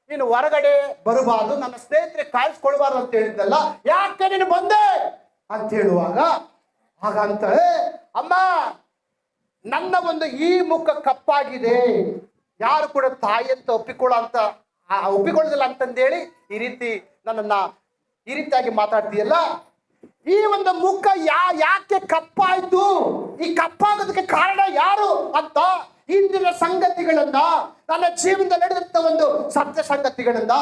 ನೀನು ಹೊರಗಡೆ ಬರಬಾರ್ದು, ನನ್ನ ಸ್ನೇಹಿತರಿಗೆ ಕಾಯಿಸ್ಕೊಳ್ಬಾರ್ದು ಅಂತ ಹೇಳಿದ್ದಲ್ಲ, ಯಾಕೆ ನೀನು ಬಂದೆ ಅಂತ ಹೇಳುವಾಗ ಆಗ ಅಂತಾಳೆ, ಅಮ್ಮ, ನನ್ನ ಒಂದು ಈ ಮುಖ ಕಪ್ಪಾಗಿದೆ, ಯಾರು ಕೂಡ ತಾಯಿ ಅಂತ ಒಪ್ಪಿಕೊಳ್ಳೋದಿಲ್ಲ ಅಂತಂದೇಳಿ ಈ ರೀತಿ ನನ್ನನ್ನ ಈ ರೀತಿಯಾಗಿ ಮಾತಾಡ್ತೀಯಲ್ಲ, ಈ ಒಂದು ಮುಖ ಯಾಕೆ ಕಪ್ಪಾಯ್ತು, ಈ ಕಪ್ಪಾಗೋದಕ್ಕೆ ಕಾರಣ ಯಾರು ಅಂತ ಇಂದಿನ ಸಂಗತಿಗಳನ್ನ, ನನ್ನ ಜೀವನದಲ್ಲಿ ನಡೆದಂತ ಒಂದು ಸತ್ಯ ಸಂಗತಿಗಳನ್ನ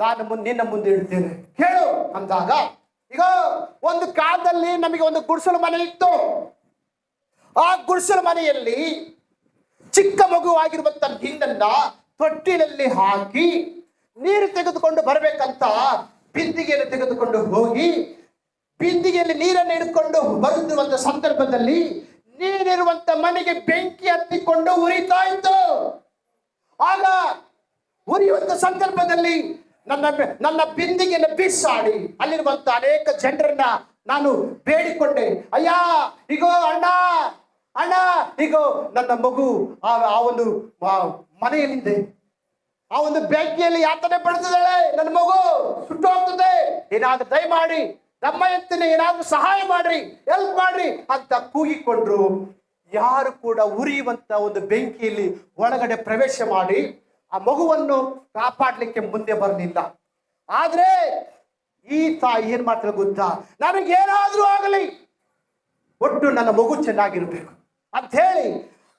ನಾನು ನಿನ್ನ ಮುಂದೆ ಇಡ್ತೇನೆ, ಕೇಳು ಅಂದಾಗ, ಈಗ ಒಂದು ಕಾಲದಲ್ಲಿ ನಮಗೆ ಒಂದು ಗುಡಿಸಲು ಮನೆ ಇತ್ತು. ಆ ಗುಡಿಸಲು ಮನೆಯಲ್ಲಿ ಚಿಕ್ಕ ಮಗುವಾಗಿರುವಂತ ನಿನ್ನನ್ನ ತೊಟ್ಟಿಲಲ್ಲಿ ಹಾಕಿ ನೀರು ತೆಗೆದುಕೊಂಡು ಬರಬೇಕಂತ ಬಿಂದಿಗೆಯನ್ನು ತೆಗೆದುಕೊಂಡು ಹೋಗಿ ಬಿಂದಿಗೆಯಲ್ಲಿ ನೀರನ್ನು ಹಿಡ್ಕೊಂಡು ಬರುತ್ತಿರುವಂತ ಸಂದರ್ಭದಲ್ಲಿ ನೀರಿರುವಂತ ಮನೆಗೆ ಬೆಂಕಿ ಹತ್ತಿಕೊಂಡು ಉರಿತಾ ಇತ್ತು. ಆಗ ಉರಿಯುವಂತ ಸಂದರ್ಭದಲ್ಲಿ ನನ್ನ ಬಿಂದಿಗೆಯನ್ನು ಬಿಸಾಡಿ ಅಲ್ಲಿರುವಂತ ಅನೇಕ ಜನರನ್ನ ನಾನು ಬೇಡಿಕೊಂಡೆ, ಅಯ್ಯ ಈಗೋ ಅಣ್ಣ ಅಣ್ಣ ಈಗೋ ನನ್ನ ಮಗು ಆ ಒಂದು ಮನೆಯಲ್ಲಿದೆ, ಆ ಒಂದು ಬೆಂಕಿಯಲ್ಲಿ ಯಾತನೆ ಪಡ್ತಿದ್ದಾಳೆ, ನನ್ನ ಮಗು ಸುಟ್ಟು ಹೋಗ್ತದೆ, ಏನಾದ್ರೂ ದಯಮಾಡಿ ನಮ್ಮ ಎತ್ತಿನ ಏನಾದ್ರೂ ಸಹಾಯ ಮಾಡ್ರಿ, ಹೆಲ್ಪ್ ಮಾಡ್ರಿ ಅಂತ ಕೂಗಿಕೊಂಡ್ರು. ಯಾರು ಕೂಡ ಉರಿಯುವಂತ ಒಂದು ಬೆಂಕಿಯಲ್ಲಿ ಒಳಗಡೆ ಪ್ರವೇಶ ಮಾಡಿ ಆ ಮಗುವನ್ನು ಕಾಪಾಡ್ಲಿಕ್ಕೆ ಮುಂದೆ ಬರಲಿಲ್ಲ. ಆದ್ರೆ ಈ ತಾಯಿ ಏನ್ ಮಾಡ್ತಾರೆ ಗೊತ್ತಾ, ನನಗೇನಾದ್ರೂ ಆಗಲಿ ಒಟ್ಟು ನನ್ನ ಮಗು ಚೆನ್ನಾಗಿರ್ಬೇಕು ಅಂತ ಹೇಳಿ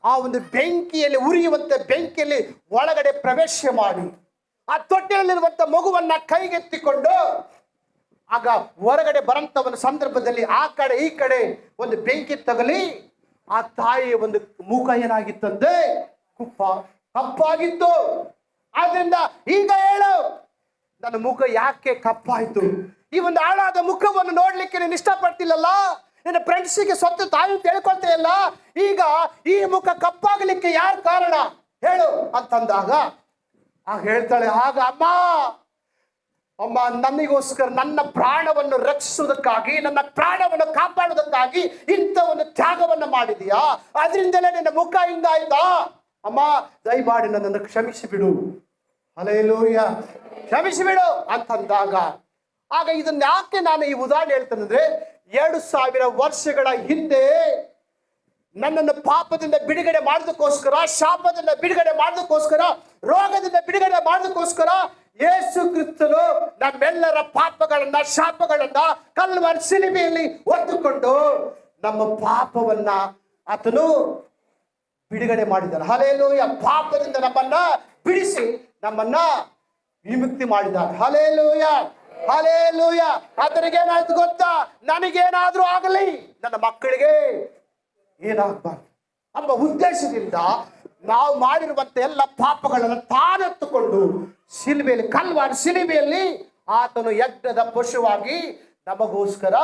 ಆ ಒಂದು ಬೆಂಕಿಯಲ್ಲಿ ಉರಿಯುವಂತ ಬೆಂಕಿಯಲ್ಲಿ ಒಳಗಡೆ ಪ್ರವೇಶ ಮಾಡಿ ಆ ತೊಟ್ಟಿನಲ್ಲಿರುವಂತ ಮಗುವನ್ನ ಕೈಗೆತ್ತಿಕೊಂಡು ಆಗ ಹೊರಗಡೆ ಬರಂತ ಒಂದು ಸಂದರ್ಭದಲ್ಲಿ ಆ ಕಡೆ ಈ ಕಡೆ ಒಂದು ಬೆಂಕಿ ತಗಲಿ ಆ ತಾಯಿಯ ಒಂದು ಮುಖ ಏನಾಗಿತ್ತಂದ್ರೆ ಕಪ್ಪಾಗಿತ್ತು. ಆದ್ರಿಂದ ಈಗ ಹೇಳು, ನನ್ನ ಮುಖ ಯಾಕೆ ಕಪ್ಪಾಯ್ತು? ಈ ಒಂದು ಹಾಳಾದ ಮುಖವನ್ನು ನೋಡ್ಲಿಕ್ಕೆ ನೀನು ಇಷ್ಟಪಡ್ತಿಲ್ಲಲ್ಲ, ನಿನ್ನ ಫ್ರೆಂಡ್ಸಿಗೆ ಸ್ವತ್ತು ತಾಯಿ ತಿಳ್ಕೊಳ್ತೀಯಲ್ಲ, ಈಗ ಈ ಮುಖ ಕಪ್ಪಾಗಲಿಕ್ಕೆ ಯಾರು ಕಾರಣ ಹೇಳು ಅಂತಂದಾಗ ಆಗ ಹೇಳ್ತಾಳೆ, ಆಗ ಅಮ್ಮ ನನಗೋಸ್ಕರ ನನ್ನ ಪ್ರಾಣವನ್ನು ರಕ್ಷಿಸುವುದಕ್ಕಾಗಿ ನನ್ನ ಪ್ರಾಣವನ್ನು ಕಾಪಾಡುವುದಕ್ಕಾಗಿ ಇಂಥ ಒಂದು ತ್ಯಾಗವನ್ನು ಮಾಡಿದೀಯಾ, ಅದರಿಂದಲೇ ನಿನ್ನ ಮುಖ ಹಿಂಗಾಯ್ತಾ? ಅಮ್ಮ ದಯಮಾಡಿ ನನ್ನನ್ನು ಕ್ಷಮಿಸಿ ಬಿಡು, ಹಲ್ಲೆಲೂಯಾ, ಕ್ಷಮಿಸಿ ಬಿಡು ಅಂತಂದಾಗ ಆಗ ಇದನ್ನ ಯಾಕೆ ನಾನು ಈ ಉದಾಹರಣೆ ಹೇಳ್ತೇನೆಂದ್ರೆ, 2000 ವರ್ಷಗಳ ಹಿಂದೆ ನನ್ನನ್ನು ಪಾಪದಿಂದ ಬಿಡುಗಡೆ ಮಾಡೋದಕ್ಕೋಸ್ಕರ, ಶಾಪದಿಂದ ಬಿಡುಗಡೆ ಮಾಡೋದಕ್ಕೋಸ್ಕರ, ರೋಗದಿಂದ ಬಿಡುಗಡೆ ಮಾಡೋದಕ್ಕೋಸ್ಕರ ಯೇಸು ಕ್ರಿಸ್ತನು ನಮ್ಮೆಲ್ಲರ ಪಾಪಗಳನ್ನ ಶಾಪಗಳನ್ನ ಕಲ್ವಾರಿ ಶಿಲುಬೆಯಲ್ಲಿ ಹೊತ್ತುಕೊಂಡು ನಮ್ಮ ಪಾಪವನ್ನ ಆತನು ಬಿಡುಗಡೆ ಮಾಡಿದ್ದಾನೆ. ಹಲ್ಲೆಲೂಯಾ, ಪಾಪದಿಂದ ನಮ್ಮನ್ನ ಬಿಡಿಸಿ ನಮ್ಮನ್ನ ವಿಮುಕ್ತಿ ಮಾಡಿದ್ದಾನೆ. Hallelujah, hallelujah. ಆತನಿಗೇನಾಯ್ತು ಗೊತ್ತಾ, ನನಗೇನಾದ್ರೂ ಆಗಲಿ, ನನ್ನ ಮಕ್ಕಳಿಗೆ ಏನಾಗಬಾರ್ದು ಎಂಬ ಉದ್ದೇಶದಿಂದ ನಾವು ಮಾಡಿರುವಂತ ಎಲ್ಲ ಪಾಪಗಳನ್ನು ತಾನೆತ್ತುಕೊಂಡು ಶಿಲುಬೆಯಲ್ಲಿ, ಕಲ್ವಾರಿ ಶಿಲುಬೆಯಲ್ಲಿ ಆತನು ಯಜ್ಞದ ಪಶುವಾಗಿ ನಮಗೋಸ್ಕರ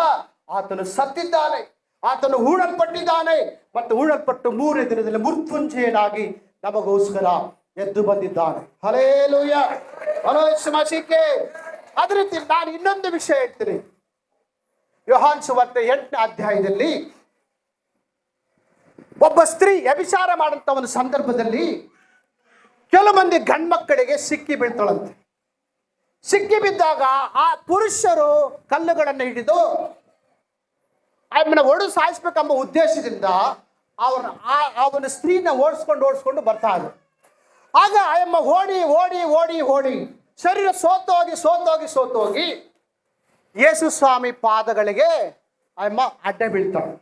ಆತನು ಸತ್ತಿದ್ದಾನೆ, ಆತನು ಹೂಳಲ್ಪಟ್ಟಿದ್ದಾನೆ ಮತ್ತು ಹೂಳಲ್ಪಟ್ಟು 3ನೇ ದಿನದಲ್ಲಿ ಮೃತ್ಯುಂಜಯನಾಗಿ ನಮಗೋಸ್ಕರ ಎದ್ದು ಬಂದಿದ್ದಾನೆ. Hallelujah, hallelujah. ಅದೇ ರೀತಿ ನಾನು ಇನ್ನೊಂದು ವಿಷಯ ಹೇಳ್ತೀನಿ. ಯೋಹಾನ್ ಸುವಾರ್ತೆ 8ನೇ ಅಧ್ಯಾಯದಲ್ಲಿ ಒಬ್ಬ ಸ್ತ್ರೀ ವ್ಯಭಿಚಾರ ಮಾಡಂತ ಒಂದು ಸಂದರ್ಭದಲ್ಲಿ ಕೆಲವು ಮಂದಿ ಗಂಡ್ಮಕ್ಕಳಿಗೆ ಸಿಕ್ಕಿ ಬೀಳ್ತಾಳಂತೆ. ಸಿಕ್ಕಿ ಬಿದ್ದಾಗ ಆ ಪುರುಷರು ಕಲ್ಲುಗಳನ್ನು ಹಿಡಿದು ಆಮೇಲೆ ಒಡು ಸಾಯಿಸ್ಬೇಕೆಂಬ ಉದ್ದೇಶದಿಂದ ಅವನ ಸ್ತ್ರೀನ ಓಡಿಸ್ಕೊಂಡು ಬರ್ತಾ ಇದ್ರು. ಆಗ ಆಯಮ್ಮ ಓಡಿ ಶರೀರ ಸೋತೋಗಿ ಯೇಸು ಸ್ವಾಮಿ ಪಾದಗಳಿಗೆ ಆಯಮ್ಮ ಅಡ್ಡ ಬೀಳ್ತಾಳೆ.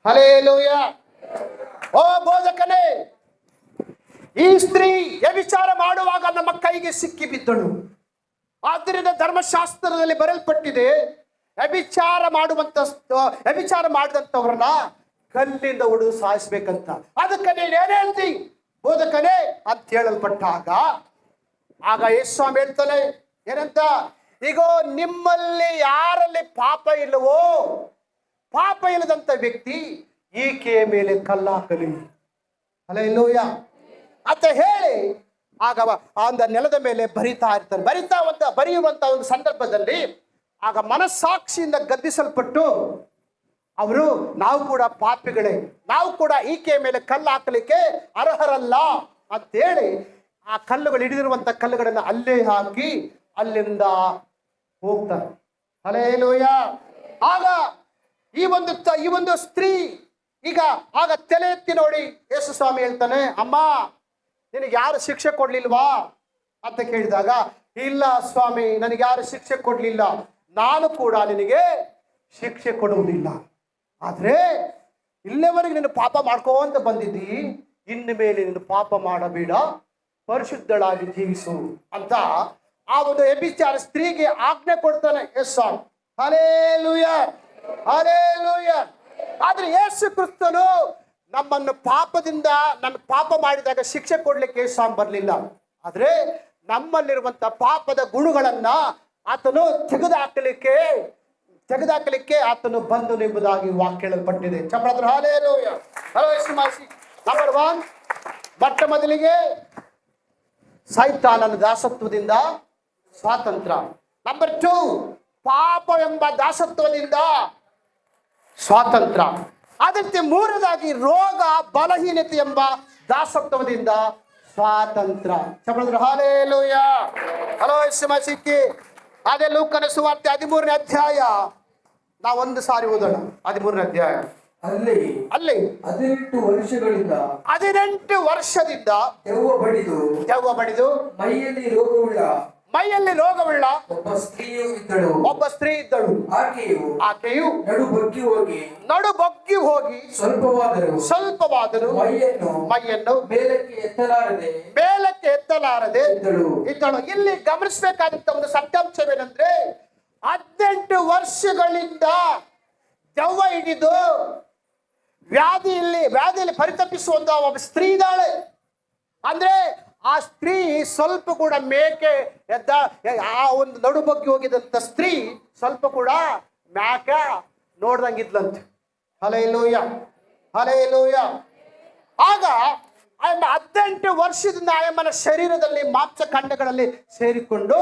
ಹಲ್ಲೆಲೂಯಾ. ಓ ಬೋಧಕನೇ, ಈ ಸ್ತ್ರೀ ವ್ಯಭಿಚಾರ ಮಾಡುವಾಗ ನಮ್ಮ ಕೈಗೆ ಸಿಕ್ಕಿ ಬಿದ್ದಳು. ಆದ್ದರಿಂದ ಧರ್ಮಶಾಸ್ತ್ರದಲ್ಲಿ ಬರೆಯಲ್ಪಟ್ಟಿದೆ, ವ್ಯಭಿಚಾರ ಮಾಡಿದಂಥವ್ರನ್ನ ಕಲ್ಲಿಂದ ಹೊಡೆದು ಸಾಯಿಸ್ಬೇಕಂತ. ಅದಕ್ಕೆ ನೀನು ಏನ್ ಹೇಳ್ತಿ ಬೋಧಕನೇ ಅಂತ ಹೇಳಲ್ಪಟ್ಟಾಗ ಆಗ ಯೇಸು ಸ್ವಾಮಿ ಹೇಳ್ತಾನೆ ಏನಂತ, ಈಗ ನಿಮ್ಮಲ್ಲಿ ಯಾರಲ್ಲಿ ಪಾಪ ಇಲ್ಲವೋ, ಪಾಪ ಇಲ್ಲದಂತ ವ್ಯಕ್ತಿ ಈಕೆಯ ಮೇಲೆ ಕಲ್ಲಾಕಲಿ. ಹಲ್ಲೆಲೂಯಾ ಅಂತ ಹೇಳಿ ಆಗ ಅಂದ ನೆಲದ ಮೇಲೆ ಬರೆಯುವಂತ ಒಂದು ಸಂದರ್ಭದಲ್ಲಿ ಆಗ ಮನಸ್ಸಾಕ್ಷಿಯಿಂದ ಗದ್ದಿಸಲ್ಪಟ್ಟು ಅವರು ನಾವು ಕೂಡ ಪಾಪಿಗಳೇ, ನಾವು ಕೂಡ ಈಕೆಯ ಮೇಲೆ ಕಲ್ಲು ಹಾಕಲಿಕ್ಕೆ ಅರ್ಹರಲ್ಲ ಅಂತೇಳಿ ಆ ಕಲ್ಲುಗಳು ಹಿಡಿದಿರುವಂತ ಕಲ್ಲುಗಳನ್ನ ಅಲ್ಲೇ ಹಾಕಿ ಅಲ್ಲಿಂದ ಹೋಗ್ತಾರೆ. ಹಲ್ಲೆಲೂಯಾ. ಆಗ ಈ ಒಂದು ಸ್ತ್ರೀ ಆಗ ತಲೆ ಎತ್ತಿ ನೋಡಿ ಯೇಸು ಸ್ವಾಮಿ ಹೇಳ್ತಾನೆ, ಅಮ್ಮ ನಿನಗೆ ಯಾರು ಶಿಕ್ಷೆ ಕೊಡ್ಲಿಲ್ವಾ ಅಂತ ಕೇಳಿದಾಗ, ಇಲ್ಲ ಸ್ವಾಮಿ, ನನಗೆ ಯಾರು ಶಿಕ್ಷೆ ಕೊಡ್ಲಿಲ್ಲ, ನಾನು ಕೂಡ ನಿನಗೆ ಶಿಕ್ಷೆ ಕೊಡುವುದಿಲ್ಲ, ಆದ್ರೆ ಇಲ್ಲಿವರೆಗೆ ನೀನು ಪಾಪ ಮಾಡ್ಕೋಂತ ಬಂದಿದ್ದಿ, ಇನ್ನು ಮೇಲೆ ನೀನು ಪಾಪ ಮಾಡಬೇಡ, ಪರಿಶುದ್ಧಳಾಗಿ ಜೀವಿಸು ಅಂತ ಆ ಒಂದು ವ್ಯಭಿಚಾರ ಸ್ತ್ರೀಗೆ ಆಜ್ಞೆ ಕೊಡ್ತಾನೆ ಯೇಸು ಸ್ವಾಮಿ. Hallelujah, hallelujah. ಆದ್ರೆ ಯೇಸು ಕ್ರಿಸ್ತನು ನಮ್ಮನ್ನು ಪಾಪದಿಂದ ನಮಗೆ ಪಾಪ ಮಾಡಿದಾಗ ಶಿಕ್ಷೆ ಕೊಡ್ಲಿಕ್ಕೆ ಸ್ವಾಮಿ ಬರಲಿಲ್ಲ. ಆದರೆ ನಮ್ಮಲ್ಲಿರುವಂತ ಪಾಪದ ಗುಣಗಳನ್ನ ಆತನು ತೆಗೆದುಹಾಕಲಿಕ್ಕೆ ಆತನು ಬಂದನು ಎಂಬುದಾಗಿ ವಾಕ್ಯ ಹೇಳಲ್ಪಟ್ಟಿದೆ. ಚಪ್ಪಾಳೆ ಹಾಲೆಲೂಯಾ. ಹಲೋ ಯೇಸುಮಾಸಿ. ನಂಬರ್ 1, ಮೊಟ್ಟ ಮೊದಲಿಗೆ ಸೈತಾನನ ದಾಸತ್ವದಿಂದ ಸ್ವಾತಂತ್ರ್ಯ. ನಂಬರ್ 2, ಪಾಪ ಎಂಬ ದಾಸತ್ವದಿಂದ ಸ್ವಾತಂತ್ರ್ಯ. ಅದೇ ರೀತಿ ಮೂರನೇದಾಗಿ ರೋಗ ಬಲಹೀನತೆ ಎಂಬ ದಾಸತ್ವದಿಂದ ಸ್ವಾತಂತ್ರ್ಯ. ಚಪ್ಪಾಳೆ ಹಾಲೆಲೂಯಾ. ಹಲೋ ಯೇಸುಮಾಸಿಕ್ಕೆ. ಅದೇ ಲೂಕನ ಸುವಾರ್ತೆ 13ನೇ ಅಧ್ಯಾಯ ನಾವು ಒಂದು ಸಾರಿ ಓದೋಣ. 13ನೇ ಅಧ್ಯಾಯ. ಅಲ್ಲಿ 18 ವರ್ಷದಿಂದ ದೆವ್ವ ಬಡಿದು ಮೈಯಲ್ಲಿ ರೋಗವುಳ್ಳ ಒಬ್ಬ ಸ್ತ್ರೀ ಇದ್ದಳು. ಆಕೆಯು ನಡು ಬಗ್ಗಿ ಹೋಗಿ ಸ್ವಲ್ಪವಾದರೂ ಮೈಯನ್ನು ಮೇಲಕ್ಕೆ ಎತ್ತಲಾರದೆ ಇದ್ದಳು. ಇಲ್ಲಿ ಗಮನಿಸಬೇಕಾದಂತ ಒಂದು ಸತ್ಯಾಂಶವೇನೆಂದ್ರೆ 18 ವರ್ಷಗಳಿಂದ ದೆವ್ವ ಹಿಡಿದು ವ್ಯಾಧಿಯಲ್ಲಿ ಪರಿತಪಿಸುವಂತ ಒಬ್ಬ ಸ್ತ್ರೀ ಇದ್ದಾಳೆ. ಅಂದ್ರೆ ಆ ಸ್ತ್ರೀ ಸ್ವಲ್ಪ ಕೂಡ ಮೇಕೆ ಎದ್ದ ಆ ಒಂದು ನಡು ಬಗ್ಗೆ ಹೋಗಿದಂತ ಸ್ತ್ರೀ ಸ್ವಲ್ಪ ಕೂಡ ಮ್ಯಾಕ ನೋಡ್ದಂಗಿದ್ಲಂತೆ. Hallelujah, hallelujah. ಆಗ 18 ವರ್ಷದಿಂದ ಆಯಮ್ಮನ ಶರೀರದಲ್ಲಿ ಮಾಂಸಖಂಡಗಳಲ್ಲಿ ಸೇರಿಕೊಂಡು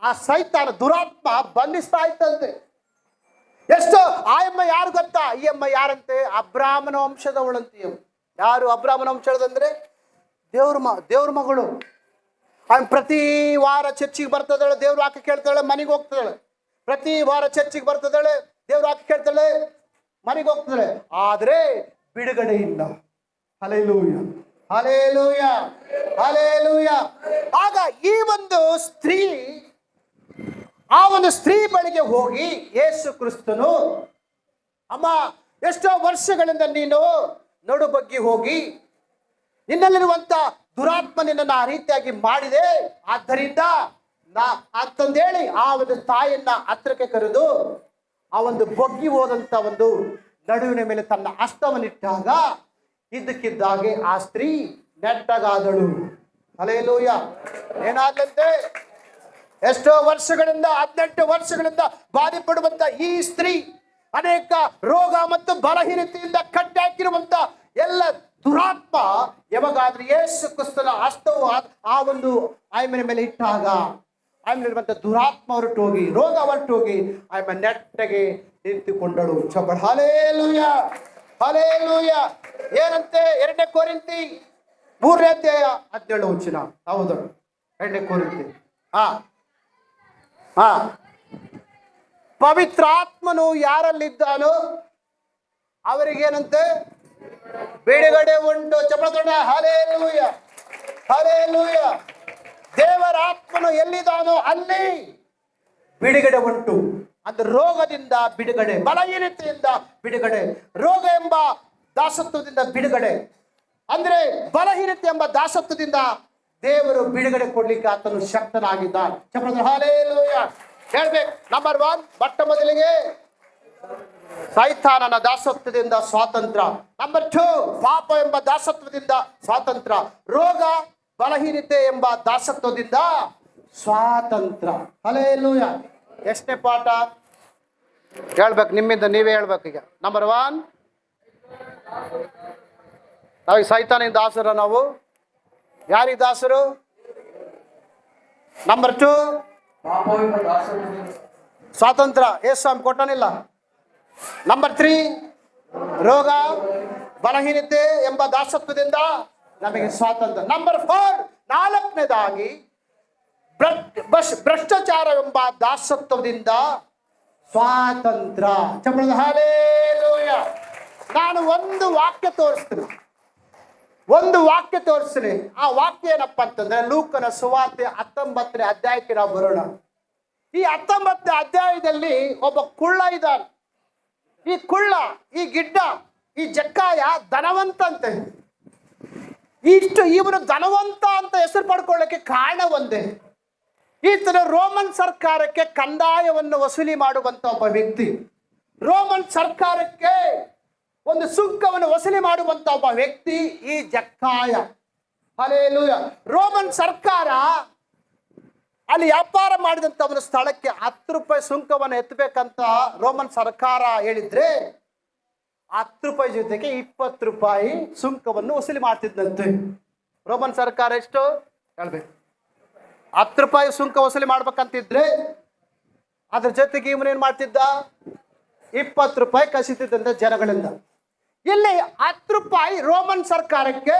ಆ ಸೈತಾನ ದುರಾತ್ಮ ಬಂಧಿಸ್ತಾ ಇತ್ತಂತೆ. ಎಷ್ಟು ಆಯಮ್ಮ ಯಾರು ಗೊತ್ತಾ? ಈ ಅಮ್ಮ ಯಾರಂತೆ? ಅಬ್ರಾಹ್ಮನ ವಂಶದವಳಂತೆ. ಯಾರು ಅಬ್ರಾಹ್ಮನ ವಂಶದಂದ್ರೆ ದೇವ್ರ ಮಗಳು. ಅವನು ಪ್ರತಿ ವಾರ ಚರ್ಚಿಗೆ ಬರ್ತದಾಳೆ, ದೇವ್ರ ವಾಕ್ಯ ಕೇಳ್ತಾಳೆ, ಮನೆಗೆ ಹೋಗ್ತಾಳೆ. ಪ್ರತಿ ವಾರ ಚರ್ಚಿಗೆ ಬರ್ತದಾಳೆ, ದೇವ್ರ ವಾಕ್ಯ ಕೇಳ್ತಾಳೆ, ಮನೆಗೆ ಹೋಗ್ತಾಳೆ. ಆದ್ರೆ ಬಿಡುಗಡೆ ಇಲ್ಲ. Hallelujah, hallelujah, hallelujah. ಆಗ ಈ ಒಂದು ಸ್ತ್ರೀ ಆ ಒಂದು ಸ್ತ್ರೀ ಬಳಿಗೆ ಹೋಗಿ ಯೇಸು ಕ್ರಿಸ್ತನು, ಅಮ್ಮ ಎಷ್ಟೋ ವರ್ಷಗಳಿಂದ ನೀನು ನಡು ಬಗ್ಗಿ ಹೋಗಿ ನಿನ್ನಲ್ಲಿರುವಂತ ದುರಾತ್ಮ ನಿನ್ನನ್ನು ಆ ರೀತಿಯಾಗಿ ಮಾಡಿದೆ, ಆದ್ದರಿಂದ ಅಂತಂದೇಳಿ ಆ ಒಂದು ತಾಯಿಯನ್ನ ಹತ್ರಕ್ಕೆ ಕರೆದು ಆ ಒಂದು ಬಗ್ಗಿ ಹೋದಂತ ಒಂದು ನಡುವಿನ ಮೇಲೆ ತನ್ನ ಹಸ್ತವನ್ನಿಟ್ಟಾಗ ಇದ್ದಕ್ಕಿದ್ದಾಗೆ ಆ ಸ್ತ್ರೀ ನೆಟ್ಟಗಾದಳು. ಹಲ್ಲೆಲೂಯಾ. ಏನಾದಂತೆ? ಎಷ್ಟೋ ವರ್ಷಗಳಿಂದ 18 ವರ್ಷಗಳಿಂದ ಬಾಧೆಪಡುವಂತ ಈ ಸ್ತ್ರೀ ಅನೇಕ ರೋಗ ಮತ್ತು ಬಲಹೀನತೆಯಿಂದ ಕಟ್ಟಾಕಿರುವಂತ ಎಲ್ಲ ದುರಾತ್ಮ ಯಾವಾಗಾದ್ರೂ ಯೇಸು ಕ್ರಿಸ್ತನ ಹಸ್ತವು ಆ ಒಂದು ಆಯಮ್ಮನ ಮೇಲೆ ಇಟ್ಟಾಗ ಆಯಮ್ಮನಿರುವಂತ ದುರಾತ್ಮ ಹೊರಟೋಗಿ ರೋಗ ಹೊರಟೋಗಿ ಆಯಮ್ಮ ನೆಟ್ಟಗೆ ನಿಂತುಕೊಂಡಳು. ಚಪ್ಪಳ ಹಲ್ಲೆಲೂಯಾ, ಹಲ್ಲೆಲೂಯಾ. ಏನಂತೆ? 2ನೇ ಕೊರಿಂಥಿ 3ನೇ ಅಧ್ಯಾಯ 17 ವಚನ. ಹೌದು, 2ನೇ ಕೊರಿಂಥಿ. ಪವಿತ್ರಾತ್ಮನು ಯಾರಲ್ಲಿದ್ದಾನೋ ಅವರಿಗೇನಂತೆ? ಬಿಡುಗಡೆ ಉಂಟು. ಚಪ್ಪಳ ಹಲ್ಲೆಲೂಯಾ, ಹಲ್ಲೆಲೂಯಾ. ದೇವರ ಆತ್ಮನು ಎಲ್ಲಿದ್ದಾನೋ ಅಲ್ಲಿ ಬಿಡುಗಡೆ ಉಂಟು. ಅಂದ್ರೆ ರೋಗದಿಂದ ಬಿಡುಗಡೆ, ಬಲಹೀನತೆಯಿಂದ ಬಿಡುಗಡೆ, ರೋಗ ಎಂಬ ದಾಸತ್ವದಿಂದ ಬಿಡುಗಡೆ, ಅಂದ್ರೆ ಬಲಹೀನತೆ ಎಂಬ ದಾಸತ್ವದಿಂದ ದೇವರು ಬಿಡುಗಡೆ ಕೊಡ್ಲಿಕ್ಕೆ ಆತನು ಶಕ್ತನಾಗಿದ್ದಾನೆ. ಚಪ್ಪಳ ಹಲ್ಲೆಲೂಯಾ. ಹೇಳ್ಬೇಕು. ನಂಬರ್ 1, ಮೊಟ್ಟ ಮೊದಲಿಗೆ ಸೈತಾನನ ದಾಸತ್ವದಿಂದ ಸ್ವಾತಂತ್ರ್ಯ. ನಂಬರ್ 2, ಪಾಪ ಎಂಬ ದಾಸತ್ವದಿಂದ ಸ್ವಾತಂತ್ರ್ಯ. ರೋಗ ಬಲಹೀನತೆ ಎಂಬ ದಾಸತ್ವದಿಂದ ಸ್ವಾತಂತ್ರ್ಯ. ಹಲ್ಲೆಲೂಯಾ. ಎಷ್ಟನೇ ಪಾಠ ಹೇಳ್ಬೇಕು? ನಿಮ್ಮಿಂದ ನೀವೇ ಹೇಳ್ಬೇಕು. ಈಗ ನಂಬರ್ 1, ನಾವೀಗ ಸೈತಾನಿನ ದಾಸರ. ನಾವು ಯಾರಿಗೆ ದಾಸರು? ನಂಬರ್ 2, ಸ್ವಾತಂತ್ರ್ಯ ಯೇಸು ಸ್ವಾಮಿ ಕೊಟ್ಟನಿಲ್ಲ. ನಂಬರ್ 3, ರೋಗ ಬಲಹೀನತೆ ಎಂಬ ದಾಸತ್ವದಿಂದ ನಮಗೆ ಸ್ವಾತಂತ್ರ್ಯ. ನಂಬರ್ 4, 4ನೇದಾಗಿ ಭ್ರಷ್ಟಾಚಾರ ಎಂಬ ದಾಸತ್ವದಿಂದ ಸ್ವಾತಂತ್ರ್ಯ. ಚಪ್ಪಳದ ಹಲ್ಲೆಲೂಯಾ. ನಾನು ಒಂದು ವಾಕ್ಯ ತೋರಿಸ್ತೀನಿ. ಆ ವಾಕ್ಯ ಏನಪ್ಪ ಅಂತಂದ್ರೆ ಲೂಕನ ಸುವಾರ್ತೆ 19ನೇ ಅಧ್ಯಾಯಕ್ಕೆ ನಾವು ಬರೋಣ. ಈ 19ನೇ ಅಧ್ಯಾಯದಲ್ಲಿ ಒಬ್ಬ ಕುಳ್ಳ ಇದ್ದಾನೆ. ಈ ಕುಳ್ಳ, ಈ ಗಿಡ್ಡ, ಈ ಜಕ್ಕಾಯ ಧನವಂತ ಅಂತೆ. ಇವನು ಧನವಂತ ಅಂತ ಹೆಸರು ಪಡ್ಕೊಳ್ಳಕ್ಕೆ ಕಾರಣ ಒಂದೇ. ಈತನ ರೋಮನ್ ಸರ್ಕಾರಕ್ಕೆ ಕಂದಾಯವನ್ನು ವಸೂಲಿ ಮಾಡುವಂತ ಒಬ್ಬ ವ್ಯಕ್ತಿ. ರೋಮನ್ ಸರ್ಕಾರಕ್ಕೆ ಒಂದು ಸುಂಕವನ್ನು ವಸೂಲಿ ಮಾಡುವಂತ ಒಬ್ಬ ವ್ಯಕ್ತಿ ಈ ಜಕ್ಕಾಯ. ಹಲ್ಲೆಲೂಯಾ. ರೋಮನ್ ಸರ್ಕಾರ ಅಲ್ಲಿ ವ್ಯಾಪಾರ ಮಾಡಿದಂತ ಒಂದು ಸ್ಥಳಕ್ಕೆ 10 ರೂಪಾಯಿ ಸುಂಕವನ್ನು ಎತ್ತಬೇಕಂತ ರೋಮನ್ ಸರ್ಕಾರ ಹೇಳಿದ್ರೆ 10 ರೂಪಾಯಿ ಜೊತೆಗೆ 20 ರೂಪಾಯಿ ಸುಂಕವನ್ನು ವಸೂಲಿ ಮಾಡ್ತಿದ್ದಂತೆ. ರೋಮನ್ ಸರ್ಕಾರ ಎಷ್ಟು ಹೇಳ್ಬೇಕು, 10 ರೂಪಾಯಿ ಸುಂಕ ವಸೂಲಿ ಮಾಡ್ಬೇಕಂತಿದ್ರೆ ಅದ್ರ ಜೊತೆಗೆ ಇವನೇನ್ ಮಾಡ್ತಿದ್ದ, 20 ರೂಪಾಯಿ ಕಸಿತಿದ್ದಂತೆ ಜನಗಳಿಂದ. ಇಲ್ಲಿ 10 ರೂಪಾಯಿ ರೋಮನ್ ಸರ್ಕಾರಕ್ಕೆ,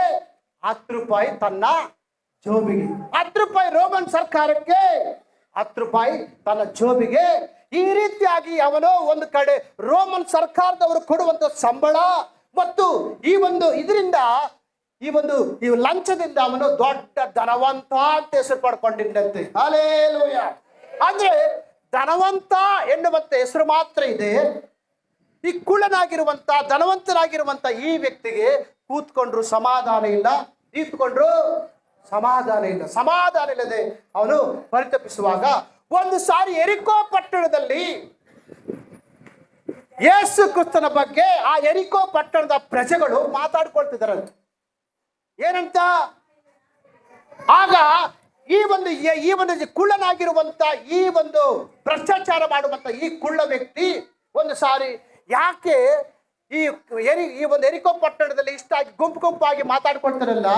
10 ರೂಪಾಯಿ ತನ್ನ ಜೋಬಿಗೆ. 10 ರೂಪಾಯಿ ರೋಮನ್ ಸರ್ಕಾರಕ್ಕೆ, 10 ರೂಪಾಯಿ ತನ್ನ ಜೋಬಿಗೆ. ಈ ರೀತಿಯಾಗಿ ಅವನು ಒಂದು ಕಡೆ ರೋಮನ್ ಸರ್ಕಾರದವರು ಕೊಡುವಂತ ಸಂಬಳ ಮತ್ತು ಈ ಲಂಚದಿಂದ ಅವನು ದೊಡ್ಡ ಧನವಂತ ಅಂತ ಹೆಸರು ಪಡ್ಕೊಂಡಿದ್ದಂತೆ. ಹಲ್ಲೆಲೂಯಾ. ಅಂದ್ರೆ ಧನವಂತ ಎನ್ನುವಂತ ಹೆಸರು ಮಾತ್ರ ಇದೆ. ಈ ಕುಳ್ಳನಾಗಿರುವಂತ ಧನವಂತನಾಗಿರುವಂತ ಈ ವ್ಯಕ್ತಿಗೆ ಕೂತ್ಕೊಂಡ್ರು ಸಮಾಧಾನ ಇಲ್ಲ, ನಿಂತ್ಕೊಂಡ್ರು ಸಮಾಧಾನ ಇಲ್ಲ. ಸಮಾಧಾನ ಇಲ್ಲದೆ ಅವನು ಪರಿತಪಿಸುವಾಗ ಒಂದು ಸಾರಿ ಯೆರಿಕೋ ಪಟ್ಟಣದಲ್ಲಿ ಯೇಸು ಕ್ರಿಸ್ತನ ಬಗ್ಗೆ ಆ ಯೆರಿಕೋ ಪಟ್ಟಣದ ಪ್ರಜೆಗಳು ಮಾತಾಡ್ಕೊಳ್ತಿದ್ದಾರೆ. ಏನಂತ? ಆಗ ಈ ಒಂದು ಕುಳ್ಳನಾಗಿರುವಂತ ಈ ಒಂದು ಭ್ರಷ್ಟಾಚಾರ ಮಾಡುವಂತ ಈ ಕುಳ್ಳ ವ್ಯಕ್ತಿ ಒಂದು ಸಾರಿ ಯಾಕೆ ಈ ಒಂದು ಯೆರಿಕೋ ಪಟ್ಟಣದಲ್ಲಿ ಇಷ್ಟಾಗಿ ಗುಂಪಾಗಿ ಮಾತಾಡ್ಕೊಳ್ತಾರಲ್ಲ,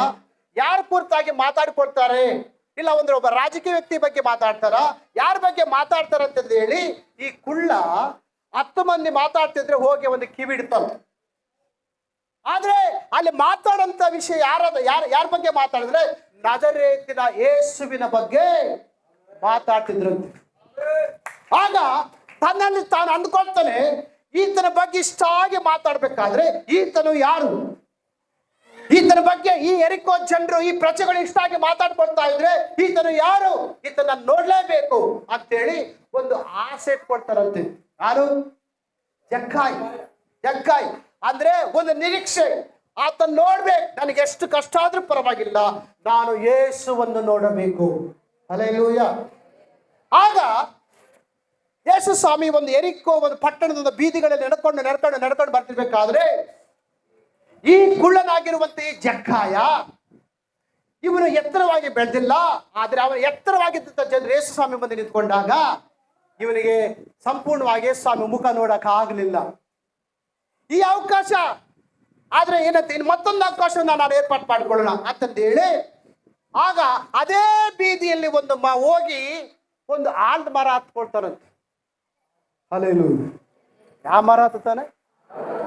ಯಾರ ಕುರಿತಾಗಿ ಮಾತಾಡ್ಕೊಳ್ತಾರೆ? ಇಲ್ಲ ಒಬ್ಬ ರಾಜಕೀಯ ವ್ಯಕ್ತಿ ಬಗ್ಗೆ ಮಾತಾಡ್ತಾರ, ಯಾರ ಬಗ್ಗೆ ಮಾತಾಡ್ತಾರ ಅಂತಂದು ಹೇಳಿ ಈ ಕುಳ್ಳ 10 ಮಂದಿ ಮಾತಾಡ್ತಿದ್ರೆ ಹೋಗಿ ಒಂದು ಕಿವಿ ಇಡ್ತಾರ. ಆದ್ರೆ ಅಲ್ಲಿ ಮಾತಾಡಂತ ವಿಷಯ ಯಾರ ಬಗ್ಗೆ ಮಾತಾಡಿದ್ರೆ ನಜರೇತಿನ ಯೇಸುವಿನ ಬಗ್ಗೆ ಮಾತಾಡ್ತಿದ್ರಂತೆ. ಆಗ ತನ್ನಲ್ಲಿ ತಾನು ಅಂದ್ಕೊಳ್ತಾನೆ, ಈತನ ಬಗ್ಗೆ ಇಷ್ಟಾಗಿ ಮಾತಾಡ್ಬೇಕಾದ್ರೆ ಈತನು ಯಾರು? ಈತನ ಬಗ್ಗೆ ಈ ಯೆರಿಕೋ ಜನರು, ಈ ಪ್ರಜೆಗಳು ಇಷ್ಟಾಗಿ ಮಾತಾಡ್ಕೊಳ್ತಾ ಇದ್ರೆ ಈತನು ಯಾರು? ಈತನ ನೋಡ್ಲೇಬೇಕು ಅಂತೇಳಿ ಒಂದು ಆಸೆ ಇಟ್ಕೊಳ್ತಾರಂತೆ. ಯಾರು? ಜಕ್ಕಾಯ್ ಅಂದ್ರೆ ಒಂದು ನಿರೀಕ್ಷೆ. ಆತ ನೋಡ್ಬೇಕು, ನನಗೆ ಎಷ್ಟು ಕಷ್ಟ ಆದ್ರೂ ಪರವಾಗಿಲ್ಲ, ನಾನು ಯೇಸುವನ್ನು ನೋಡಬೇಕು. ಹಲ್ಲೆಲೂಯಾ. ಆಗ ಯೇಸು ಸ್ವಾಮಿ ಒಂದು ಯೆರಿಕೋ ಒಂದು ಪಟ್ಟಣದ ಬೀದಿಗಳಲ್ಲಿ ನಡ್ಕೊಂಡು ಬರ್ತಿರ್ಬೇಕಾದ್ರೆ ಈ ಕುಳ್ಳನಾಗಿರುವಂತ ಈ ಜಕ್ಕಾಯ ಇವನು ಎತ್ತರವಾಗಿ ಬೆಳೆದಿಲ್ಲ. ಆದ್ರೆ ಅವನು ಎತ್ತರವಾಗಿದ್ದಂತ ಜನರು ಯೇಸು ಸ್ವಾಮಿ ಬಂದು ನಿಂತ್ಕೊಂಡಾಗ ಇವನಿಗೆ ಸಂಪೂರ್ಣವಾಗಿ ಯೇಸು ಸ್ವಾಮಿ ಮುಖ ನೋಡಕ್ ಆಗ್ಲಿಲ್ಲ. ಈ ಅವಕಾಶ ಆದ್ರೆ ಏನಂತ ಇನ್ನು ಮತ್ತೊಂದು ಅವಕಾಶವನ್ನು ನಾನು ಏರ್ಪಾಡು ಮಾಡಿಕೊಳ್ಳೋಣ ಅಂತಂದೇಳಿ ಆಗ ಅದೇ ಬೀದಿಯಲ್ಲಿ ಹೋಗಿ ಒಂದು ಆಲ್ದ ಮರ ಹತ್ಕೊಳ್ತಾರಂತೆ. ಹಲ್ಲೆಲೂಯಾ. ಯಾವ ಮರ ಹತ್ತಾನೆ?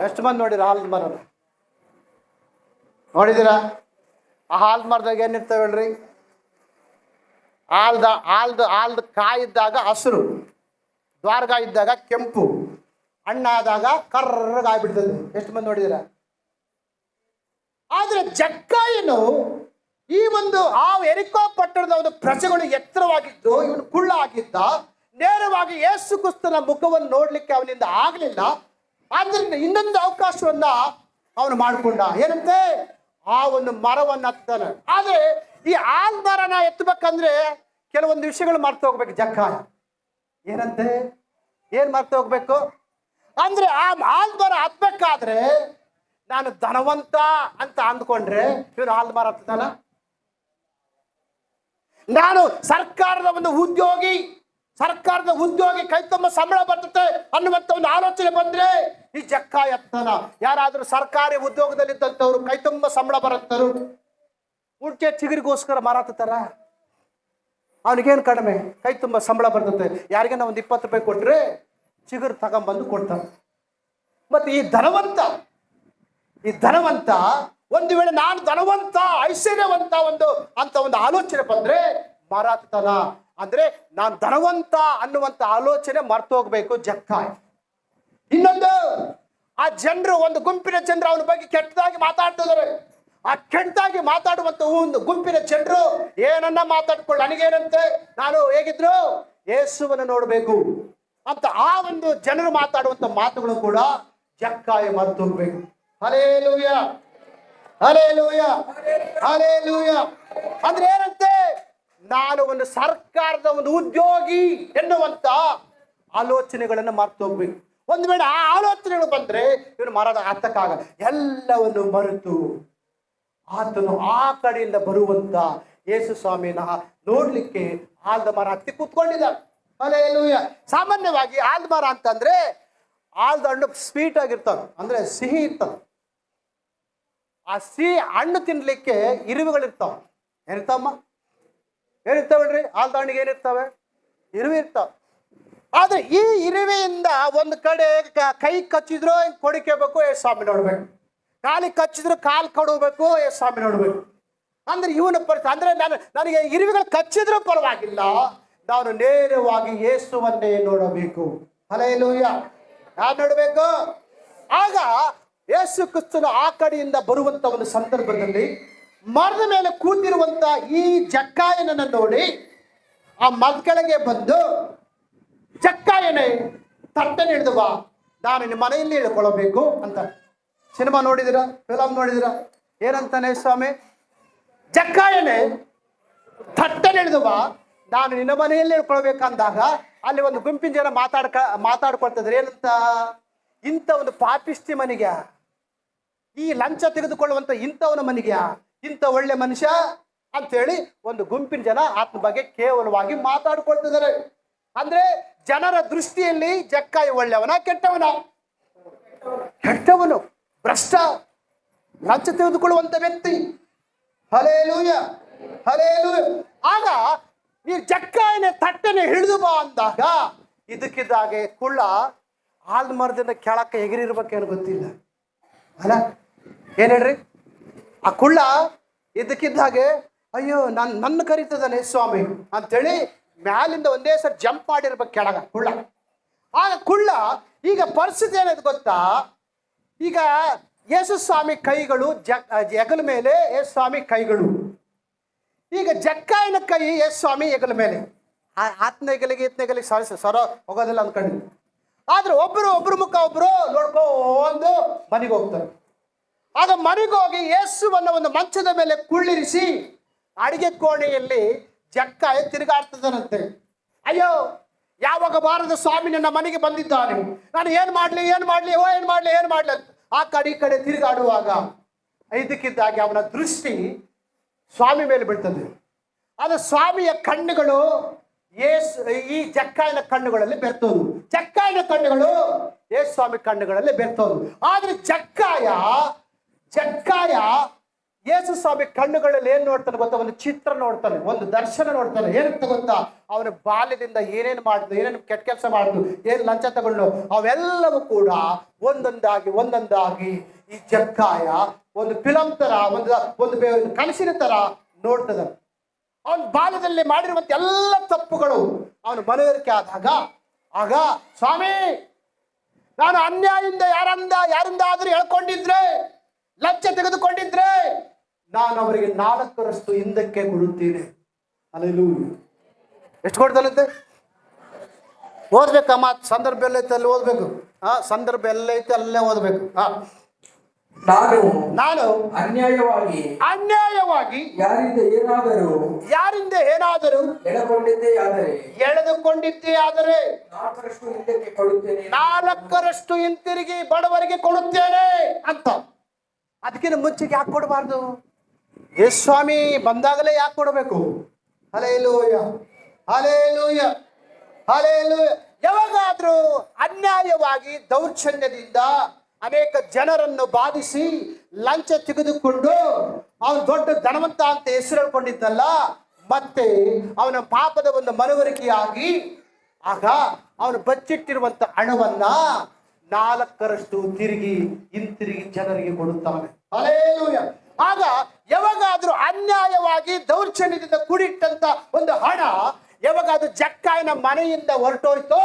ಎಷ್ಟು ಮಂದಿ ನೋಡಿರ ಆಲ್ದ ಮರ? ನೋಡಿದಿರ? ಆ ಆಲ್ದ ಮರದಾಗ ಏನಿರ್ತಾವೆ ಹೇಳ್ರಿ? ಆಲ್ದ ಕಾಯಿ ಇದ್ದಾಗ ಹಸಿರು, ದ್ವಾರಗಾಯಿ ಇದ್ದಾಗ ಕೆಂಪು, ಹಣ್ಣಾದಾಗ ಕರ್ರಗಾಗ್ಬಿಡ್ತದೆ. ಎಷ್ಟು ಮಂದಿ ನೋಡಿದಿರ? ಆದ್ರೆ ಜಕ್ಕಾಯನು ಈ ಆ ಯೆರಿಕೋ ಪಟ್ಟಣದ ಒಂದು ಪ್ರಜೆಗಳು ಎತ್ತರವಾಗಿದ್ದು ಇವನು ಕುಳ್ಳ ಆಗಿದ್ದ. ನೇರವಾಗಿ ಯೇಸು ಕ್ರಿಸ್ತನ ಮುಖವನ್ನು ನೋಡ್ಲಿಕ್ಕೆ ಅವನಿಂದ ಆಗ್ಲಿಲ್ಲ. ಆದ್ರಿಂದ ಇನ್ನೊಂದು ಅವಕಾಶವನ್ನ ಅವನು ಮಾಡಿಕೊಂಡ. ಏನಂತೆ? ಆ ಒಂದು ಮರವನ್ನ ಹತ್ತಾನೆ. ಆದ್ರೆ ಈ ಮರನ ಎತ್ತಬೇಕಂದ್ರೆ ಕೆಲವೊಂದು ವಿಷಯಗಳು ಮರ್ತು ಹೋಗ್ಬೇಕು. ಜಕ್ಕಾಯ ಏನಂತೆ? ಏನ್ ಮರ್ತು ಹೋಗ್ಬೇಕು ಅಂದ್ರೆ ಆ ಮರ ಹತ್ಬೇಕಾದ್ರೆ ನಾನು ಧನವಂತ ಅಂತ ಅಂದ್ಕೊಂಡ್ರೆ ಇವನು ಮರ ಹತ್ತಾನ? ನಾನು ಸರ್ಕಾರದ ಉದ್ಯೋಗಿ ಕೈ ತುಂಬ ಸಂಬಳ ಬರ್ತದೆ ಅನ್ನುವಂತ ಒಂದು ಆಲೋಚನೆ ಬಂದ್ರೆ ಈ ಜಕ್ಕಾಯ ಹತ್ತಾನ. ಯಾರಾದ್ರೂ ಸರ್ಕಾರಿ ಉದ್ಯೋಗದಲ್ಲಿದ್ದಂಥವ್ರು ಕೈ ತುಂಬ ಸಂಬಳ ಬರುತ್ತರು ಉಂಟೆ ಚಿಗುರಿಗೋಸ್ಕರ ಮರ ಹತ್ತಾರ? ಅವನಿಗೇನು ಕಡಿಮೆ? ಕೈ ತುಂಬ ಸಂಬಳ ಬರ್ತದೆ. ಯಾರಿಗಾನ ಒಂದು 20 ರೂಪಾಯಿ ಕೊಟ್ರೆ ಚಿಗುರು ತಗೊಂಡ್ಬಂದು ಕೊಡ್ತಾರೆ. ಮತ್ತೆ ಈ ಧನವಂತ ಒಂದು ವೇಳೆ ನಾನು ಧನವಂತ ಐಶ್ವರ್ಯವಂತ ಅಂತ ಒಂದು ಆಲೋಚನೆ ಬಂದ್ರೆ ಮರ ಹತ್ತಾನ. ಅಂದ್ರೆ ನಾನು ಧನವಂತ ಅನ್ನುವಂತ ಆಲೋಚನೆ ಮರ್ತೋಗ್ಬೇಕು ಜಕ್ಕಾಯ. ಇನ್ನೊಂದು, ಆ ಜನರು, ಒಂದು ಗುಂಪಿನ ಜನರು ಅವನ ಬಗ್ಗೆ ಕೆಟ್ಟದಾಗಿ ಮಾತಾಡ್ತಿದ್ದಾರೆ. ಆ ಕೆಟ್ಟದಾಗಿ ಮಾತಾಡುವಂತ ಒಂದು ಗುಂಪಿನ ಜನರು ಏನನ್ನ ಮಾತಾಡ್ಕೊಳ್ಳಿ, ನನಗೇನಂತೆ, ನಾನು ಹೇಗಿದ್ರು ಯೇಸುವನ್ನು ನೋಡ್ಬೇಕು ಅಂತ ಆ ಒಂದು ಜನರು ಮಾತಾಡುವಂತ ಮಾತುಗಳು ಕೂಡ ಜಕ್ಕಾಯ ಮರ್ತೋಗ್ಬೇಕು. Hallelujah, hallelujah, hallelujah. ಅಂದ್ರೆ ಏನಂತೆ? ನಾನು ಒಂದು ಸರ್ಕಾರದ ಒಂದು ಉದ್ಯೋಗಿ ಎನ್ನುವಂತ ಆಲೋಚನೆಗಳನ್ನು ಮರ್ತು ಹೋಗ್ಬೇಕು. ಒಂದು ವೇಳೆ ಆ ಆಲೋಚನೆಗಳು ಬಂದ್ರೆ ಇವನು ಮರದ ಹತ್ತಕ್ಕಾಗ ಎಲ್ಲವನ್ನು ಮರೆತು ಆತನು ಆ ಕಡೆಯಿಂದ ಬರುವಂತ ಯೇಸು ಸ್ವಾಮಿನ ನೋಡ್ಲಿಕ್ಕೆ ಆಲದ ಮರ ಹತ್ತಿ ಕೂತ್ಕೊಂಡಿದ್ದಾನೆ. ಹಲ್ಲೆಲೂಯಾ. ಸಾಮಾನ್ಯವಾಗಿ ಆಲದ ಮರ ಅಂತಂದ್ರೆ ಆಲದ ಹಣ್ಣು ಸ್ವೀಟ್ ಆಗಿರ್ತಾವ, ಅಂದ್ರೆ ಸಿಹಿ ಇರ್ತದ. ಆ ಸಿಹಿ ಹಣ್ಣು ತಿನ್ಲಿಕ್ಕೆ ಇರುವೆಗಳಿರ್ತಾವ. ಏನಿರ್ತಾವಮ್ಮ? ಏನಿರ್ತಾವಲ್ರಿ? ಆಲದ ಹಣ್ಣಿಗೆ ಏನಿರ್ತಾವೆ? ಇರುವೆ ಇರ್ತಾವ. ಆದ್ರೆ ಈ ಇರುವೆಯಿಂದ ಒಂದು ಕಡೆ ಕೈ ಕಚ್ಚಿದ್ರು ಕೊಡಿಕೇಬೇಕು, ಯೇಸು ಸ್ವಾಮಿ ನೋಡ್ಬೇಕು. ಕಾಲಿಗೆ ಕಚ್ಚಿದ್ರು ಕಾಲು ಕೊಡಬೇಕು, ಯೇಸು ಸ್ವಾಮಿ ನೋಡ್ಬೇಕು. ಅಂದ್ರೆ ಇವನ ಪರಿಸ್ಥಿತಿ ಅಂದ್ರೆ ನನಗೆ ಇರುವೆಗಳು ಕಚ್ಚಿದ್ರೂ ಪರವಾಗಿಲ್ಲ, ನಾನು ನೇರವಾಗಿ ಯೇಸುವನ್ನೇ ನೋಡಬೇಕು. ಹಲ್ಲೆಲೂಯಾ. ಯಾರು ನೋಡಬೇಕು? ಆಗ ಯೇಸು ಕ್ರಿಸ್ತನ ಆ ಕಡೆಯಿಂದ ಬರುವಂತ ಒಂದು ಸಂದರ್ಭದಲ್ಲಿ ಮರದ ಮೇಲೆ ಕೂತಿರುವಂತ ಈ ಜಕ್ಕಾಯನನ್ನು ನೋಡಿ ಆ ಮರದ ಕೆಳಗೆ ಬಂದು, ಜಕ್ಕಾಯನೇ ತಟ್ಟನೆ ಹಿಡಿದು ಬಾ, ನಾನು ನಿಮ್ಮ ಮನೆಯಲ್ಲಿ ಇಳ್ಕೊಳ್ಳಬೇಕು ಅಂತ. ಸಿನಿಮಾ ನೋಡಿದಿರ? ಫಿಲಮ್ ನೋಡಿದಿರ? ಏನಂತಾನೆ ಸ್ವಾಮಿ? ಜಕ್ಕಾಯನೇ ತಟ್ಟನೆ ಹಿಡಿದು ಬಾ, ನಾನು ನಿನ್ನ ಮನೆಯಲ್ಲಿ ಇಳ್ಕೊಳ್ಬೇಕಂದಾಗ ಅಲ್ಲಿ ಒಂದು ಗುಂಪಿನ ಜನ ಮಾತಾಡ್ಕೊಳ್ತಿದ್ರು. ಏನಂತ? ಇಂಥ ಒಂದು ಪಾಪಿಷ್ಟಿ ಮನೆಗೆ, ಈ ಲಂಚ ತೆಗೆದುಕೊಳ್ಳುವಂತ ಇಂಥವನ ಮನೆಗೆ ಇಂಥ ಒಳ್ಳೆ ಮನುಷ್ಯ ಅಂತೇಳಿ ಒಂದು ಗುಂಪಿನ ಜನ ಆತನ ಬಗ್ಗೆ ಕೇವಲವಾಗಿ ಮಾತಾಡ್ಕೊಳ್ತಿದ್ದಾರೆ. ಅಂದ್ರೆ ಜನರ ದೃಷ್ಟಿಯಲ್ಲಿ ಜಕ್ಕಾಯ ಒಳ್ಳೆಯವನ ಕೆಟ್ಟವನ? ಕೆಟ್ಟವನು, ಭ್ರಷ್ಟ, ಲಂಚ ತೆಗೆದುಕೊಳ್ಳುವಂತ ವ್ಯಕ್ತಿ. Hallelujah, hallelujah. ಆಗ ಈ ಜಕ್ಕಾಯನ ತಟ್ಟನೆ ಹಿಡಿದು ಬಾ ಅಂದಾಗ ಇದಕ್ಕಿದ್ದಾಗೆ ಕುಳ್ಳ ಆಲ್ದ ಮರದಿಂದ ಕೆಳಕ್ಕೆ ಎಗಿರಿರ್ಬೇಕೇನು ಗೊತ್ತಿಲ್ಲ ಅಲ್ಲ. ಏನ್ ಹೇಳ್ರಿ? ಆ ಕುಳ್ಳ ಇದಕ್ಕಿದ್ದಾಗೆ ಅಯ್ಯೋ ನನ್ನ ಕರೀತದಾನೆ ಸ್ವಾಮಿ ಅಂತೇಳಿ ಮ್ಯಾಲಿಂದ ಒಂದೇ ಸರಿ ಜಂಪ್ ಮಾಡಿರ್ಬೇಕು ಕೆಳಗ ಕುಳ್ಳ. ಆಗ ಕುಳ್ಳ ಈಗ ಪರಿಸ್ಥಿತಿ ಏನಾಯ್ತು ಗೊತ್ತಾ? ಈಗ ಯೇಸು ಸ್ವಾಮಿ ಕೈಗಳು ಹೆಗಲ ಮೇಲೆ, ಯೇಸು ಸ್ವಾಮಿ ಕೈಗಳು. ಈಗ ಜಕ್ಕಾಯನ ಕೈ ಯೇಸು ಸ್ವಾಮಿ ಹೆಗಲ ಮೇಲೆ. ಆತನ ಹೆಗಲಿಗೆ ಈತನ ಹೆಗಲಿಗೆ ಸರ ಹೋಗೋದಿಲ್ಲ ಅಂದ್ಕೊಂಡು. ಆದ್ರೆ ಒಬ್ರು ಮುಖ ಒಬ್ರು ನೋಡ್ಕೊಂಡು ಮನೆಗೆ ಹೋಗ್ತಾರೆ. ಆಗ ಮನೆಗೆ ಹೋಗಿ ಯೇಸುವನ್ನ ಒಂದು ಮಂಚದ ಮೇಲೆ ಕುಳ್ಳಿರಿಸಿ ಅಡಿಗೆ ಕೋಣೆಯಲ್ಲಿ ಜಕ್ಕಾಯ ತಿರುಗಾಡ್ತದನಂತೆ. ಅಯ್ಯೋ, ಯಾವಾಗ ಬಾರದ ಸ್ವಾಮಿ ನನ್ನ ಮನೆಗೆ ಬಂದಿದ್ದಾನೆ, ನಾನು ಏನ್ ಮಾಡ್ಲಿ ಅಂತ ಆ ಕಡೆ ತಿರುಗಾಡುವಾಗ ಇದಕ್ಕಿದ್ದಾಗಿ ಅವನ ದೃಷ್ಟಿ ಸ್ವಾಮಿ ಮೇಲೆ ಬೀಳ್ತದೆ. ಅದು ಸ್ವಾಮಿಯ ಕಣ್ಣುಗಳು ಈ ಜಕ್ಕಾಯನ ಕಣ್ಣುಗಳಲ್ಲಿ ಬೆರ್ತೋದು, ಜಕ್ಕಾಯನ ಕಣ್ಣುಗಳು ಯೇಸು ಸ್ವಾಮಿ ಕಣ್ಣುಗಳಲ್ಲಿ ಬೆರ್ತೋದು. ಆದ್ರೆ ಜಕ್ಕಾಯ ಯೇಸು ಸ್ವಾಮಿ ಕಣ್ಣುಗಳಲ್ಲಿ ಏನ್ ನೋಡ್ತಾನೆ ಗೊತ್ತಾ? ಒಂದು ಚಿತ್ರ ನೋಡ್ತಾನೆ, ಒಂದು ದರ್ಶನ ನೋಡ್ತಾನೆ. ಏನಂತ ಗೊತ್ತಾ? ಅವನ ಬಾಲ್ಯದಿಂದ ಏನೇನು ಮಾಡಿದ್ರು, ಏನೇನು ಕೆಟ್ಟ ಕೆಲಸ ಮಾಡಿದ್ರು, ಏನ್ ಲಂಚ ತಗೊಂಡು, ಅವೆಲ್ಲವೂ ಕೂಡ ಒಂದೊಂದಾಗಿ ಈ ಜಕ್ಕಾಯ ಒಂದು ಫಿಲಂ ತರ, ಒಂದು ಕನಸಿನ ತರ ನೋಡ್ತದ. ಅವನ ಬಾಲ್ಯದಲ್ಲಿ ಮಾಡಿರುವಂತ ಎಲ್ಲ ತಪ್ಪುಗಳು ಅವನ ಮನವರಿಕೆ ಆಗ ಸ್ವಾಮಿ, ನಾನು ಅನ್ಯಾಯದಿಂದ ಯಾರಿಂದ ಆದ್ರೂ ಹೇಳ್ಕೊಂಡಿದ್ರೆ, ಲಂಚ ತೆಗೆದುಕೊಂಡಿದ್ರೆ ನಾನು ಅವರಿಗೆ 4ರಷ್ಟು ಹಿಂದಕ್ಕೆ ಕೊಡುತ್ತೇನೆ. ಹಲ್ಲೆಲೂಯಾ. ಎಷ್ಟು ಕೊಡ್ತಾನಂತೆ? ಓದ್ಬೇಕಮ್ಮ, ಸಂದರ್ಭ ಎಲ್ಲೈತೆ ಅಲ್ಲಿ ಓದ್ಬೇಕು. ಸಂದರ್ಭ ಎಲ್ಲೈತೆ ಅಲ್ಲೇ ಓದ್ಬೇಕು. ನಾನು ಅನ್ಯಾಯವಾಗಿ ಯಾರಿಂದ ಏನಾದರೂ ಎಳೆದುಕೊಂಡಿದ್ದೇ ಆದರೆ 4ರಷ್ಟು ಹಿಂತಿರುಗಿ ಬಡವರಿಗೆ ಕೊಡುತ್ತೇನೆ ಅಂತ. ಅದಕ್ಕಿಂತ ಮುಂಚೆಗೆ ಯಾಕೆ ಕೊಡಬಾರ್ದು? ಯೇಸು ಸ್ವಾಮಿ ಬಂದಾಗಲೇ ಯಾಕೆ ಕೊಡಬೇಕು? Hallelujah, hallelujah, hallelujah. ಯಾವಾಗಾದ್ರೂ ಅನ್ಯಾಯವಾಗಿ ದೌರ್ಜನ್ಯದಿಂದ ಅನೇಕ ಜನರನ್ನು ಬಾಧಿಸಿ ಲಂಚ ತೆಗೆದುಕೊಂಡು ಅವನು ದೊಡ್ಡ ಧನವಂತ ಅಂತ ಹೆಸರು ಹೇಳ್ಕೊಂಡಿದ್ದಲ್ಲ, ಮತ್ತೆ ಅವನ ಪಾಪದ ಒಂದು ಮನವರಿಕೆಯಾಗಿ ಆಗ ಅವನು ಬಚ್ಚಿಟ್ಟಿರುವಂತ ಹಣವನ್ನ 4ರಷ್ಟು ಹಿಂತಿರುಗಿ ಜನರಿಗೆ ಕೊಡುತ್ತಾನೆ. ಹಲ್ಲೆಲೂಯಾ. ಆಗ ಯಾವಾಗಾದ್ರೂ ಅನ್ಯಾಯವಾಗಿ ದೌರ್ಜನ್ಯದಿಂದ ಕೂಡಿಟ್ಟಂತ ಒಂದು ಹಣ ಯಾವಾಗಾದ್ರೂ ಜಕ್ಕಾಯನ ಮನೆಯಿಂದ ಹೊರಟೋಯ್ತೋ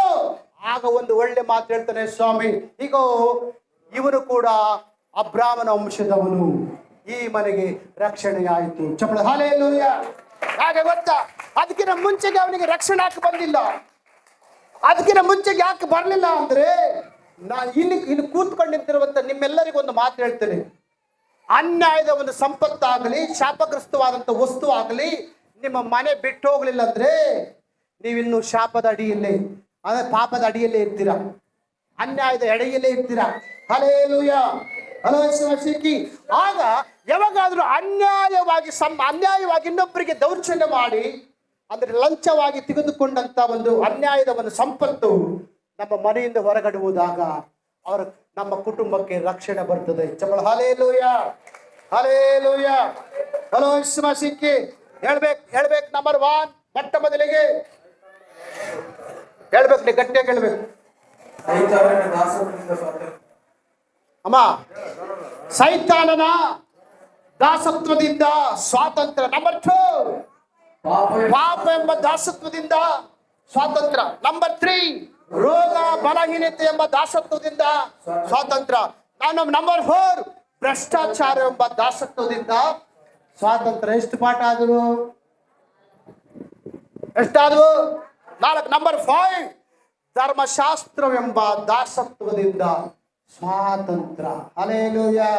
ಆಗ ಒಂದು ಒಳ್ಳೆ ಮಾತು ಹೇಳ್ತಾನೆ, ಸ್ವಾಮಿ ಈಗ ಇವನು ಕೂಡ ಅಬ್ರಾಮನ ವಂಶದವನು, ಈ ಮನೆಗೆ ರಕ್ಷಣೆ ಆಯಿತು. ಚಪ್ಪಳ ಹಲ್ಲೆಲೂಯಾ. ಹಾಗೆ ಗೊತ್ತಾ? ಅದಕ್ಕಿಂತ ಮುಂಚೆಗೆ ಅವನಿಗೆ ರಕ್ಷಣೆ ಯಾಕೆ ಬಂದಿಲ್ಲ? ಅದಕ್ಕಿಂತ ಮುಂಚೆಗೆ ಯಾಕೆ ಬರಲಿಲ್ಲ ಅಂದ್ರೆ, ನಾನು ಇಲ್ಲಿ ಕೂತ್ಕೊಂಡು ನಿಂತಿರುವಂತ ನಿಮ್ಮೆಲ್ಲರಿಗೂ ಒಂದು ಮಾತು ಹೇಳ್ತೇನೆ. ಅನ್ಯಾಯದ ಒಂದು ಸಂಪತ್ತಾಗಲಿ, ಶಾಪಗ್ರಸ್ತವಾದಂಥ ವಸ್ತು ಆಗಲಿ ನಿಮ್ಮ ಮನೆ ಬಿಟ್ಟು ಹೋಗ್ಲಿಲ್ಲ ಅಂದ್ರೆ ನೀವಿನ್ನು ಶಾಪದ ಅಡಿಯಲ್ಲೇ, ಅಂದ್ರೆ ಪಾಪದ ಅಡಿಯಲ್ಲೇ ಇರ್ತೀರಾ. ಅನ್ಯಾಯದ ಎಡೆಯಲ್ಲೇ ಇರ್ತೀರಾ. ಹಲ್ಲೆಲೂಯಾ. ಹಲೋ ಸಿಕ್ಕಿ. ಆಗ ಯಾವಾಗಾದ್ರೂ ಅನ್ಯಾಯವಾಗಿ ಇನ್ನೊಬ್ಬರಿಗೆ ದೌರ್ಜನ್ಯ ಮಾಡಿ ಅಂದ್ರೆ ಲಂಚವಾಗಿ ತೆಗೆದುಕೊಂಡಂತ ಒಂದು ಅನ್ಯಾಯದ ಒಂದು ಸಂಪತ್ತು ನಮ್ಮ ಮನೆಯಿಂದ ಹೊರಗಡೆ ಹೋದಾಗ ನಮ್ಮ ಕುಟುಂಬಕ್ಕೆ ರಕ್ಷಣೆ ಬರ್ತದೆ. ಚಪಳ ಹಲ್ಲೆಲೂಯಾ. ಹಲ್ಲೆಲೂಯಾ. ಹಲೋ ಸಿಕ್ಕಿ. ಹೇಳ್ಬೇಕು ನಂಬರ್ 1 ಮೊಟ್ಟ ಮೊದಲಿಗೆ ಹೇಳ್ಬೇಕು, ನೀ ಗಟ್ಟಿಯಾಗಿ ಹೇಳ್ಬೇಕು. ಅಮ್ಮ, ಸೈತಾನನ ದಾಸತ್ವದಿಂದ ಸ್ವಾತಂತ್ರ್ಯ. ನಂಬರ್ 2, ಪಾಪ ಎಂಬ ದಾಸತ್ವದಿಂದ ಸ್ವಾತಂತ್ರ್ಯ. ನಂಬರ್ 3, ರೋಗ ಬಲಹೀನತೆ ಎಂಬ ದಾಸತ್ವದಿಂದ ಸ್ವಾತಂತ್ರ್ಯ. ನಂಬರ್ 4, ಭ್ರಷ್ಟಾಚಾರ ಎಂಬ ದಾಸತ್ವದಿಂದ ಸ್ವಾತಂತ್ರ್ಯ. ಎಷ್ಟು ಪಾಠ ಆದವು? ಎಷ್ಟಾದವು? 4. ನಂಬರ್ 5, ಧರ್ಮಶಾಸ್ತ್ರವೆಂಬ ದಾಸತ್ವದಿಂದ ಸ್ವಾತಂತ್ರ್ಯ. ಹಲ್ಲೆಲೂಯಾ.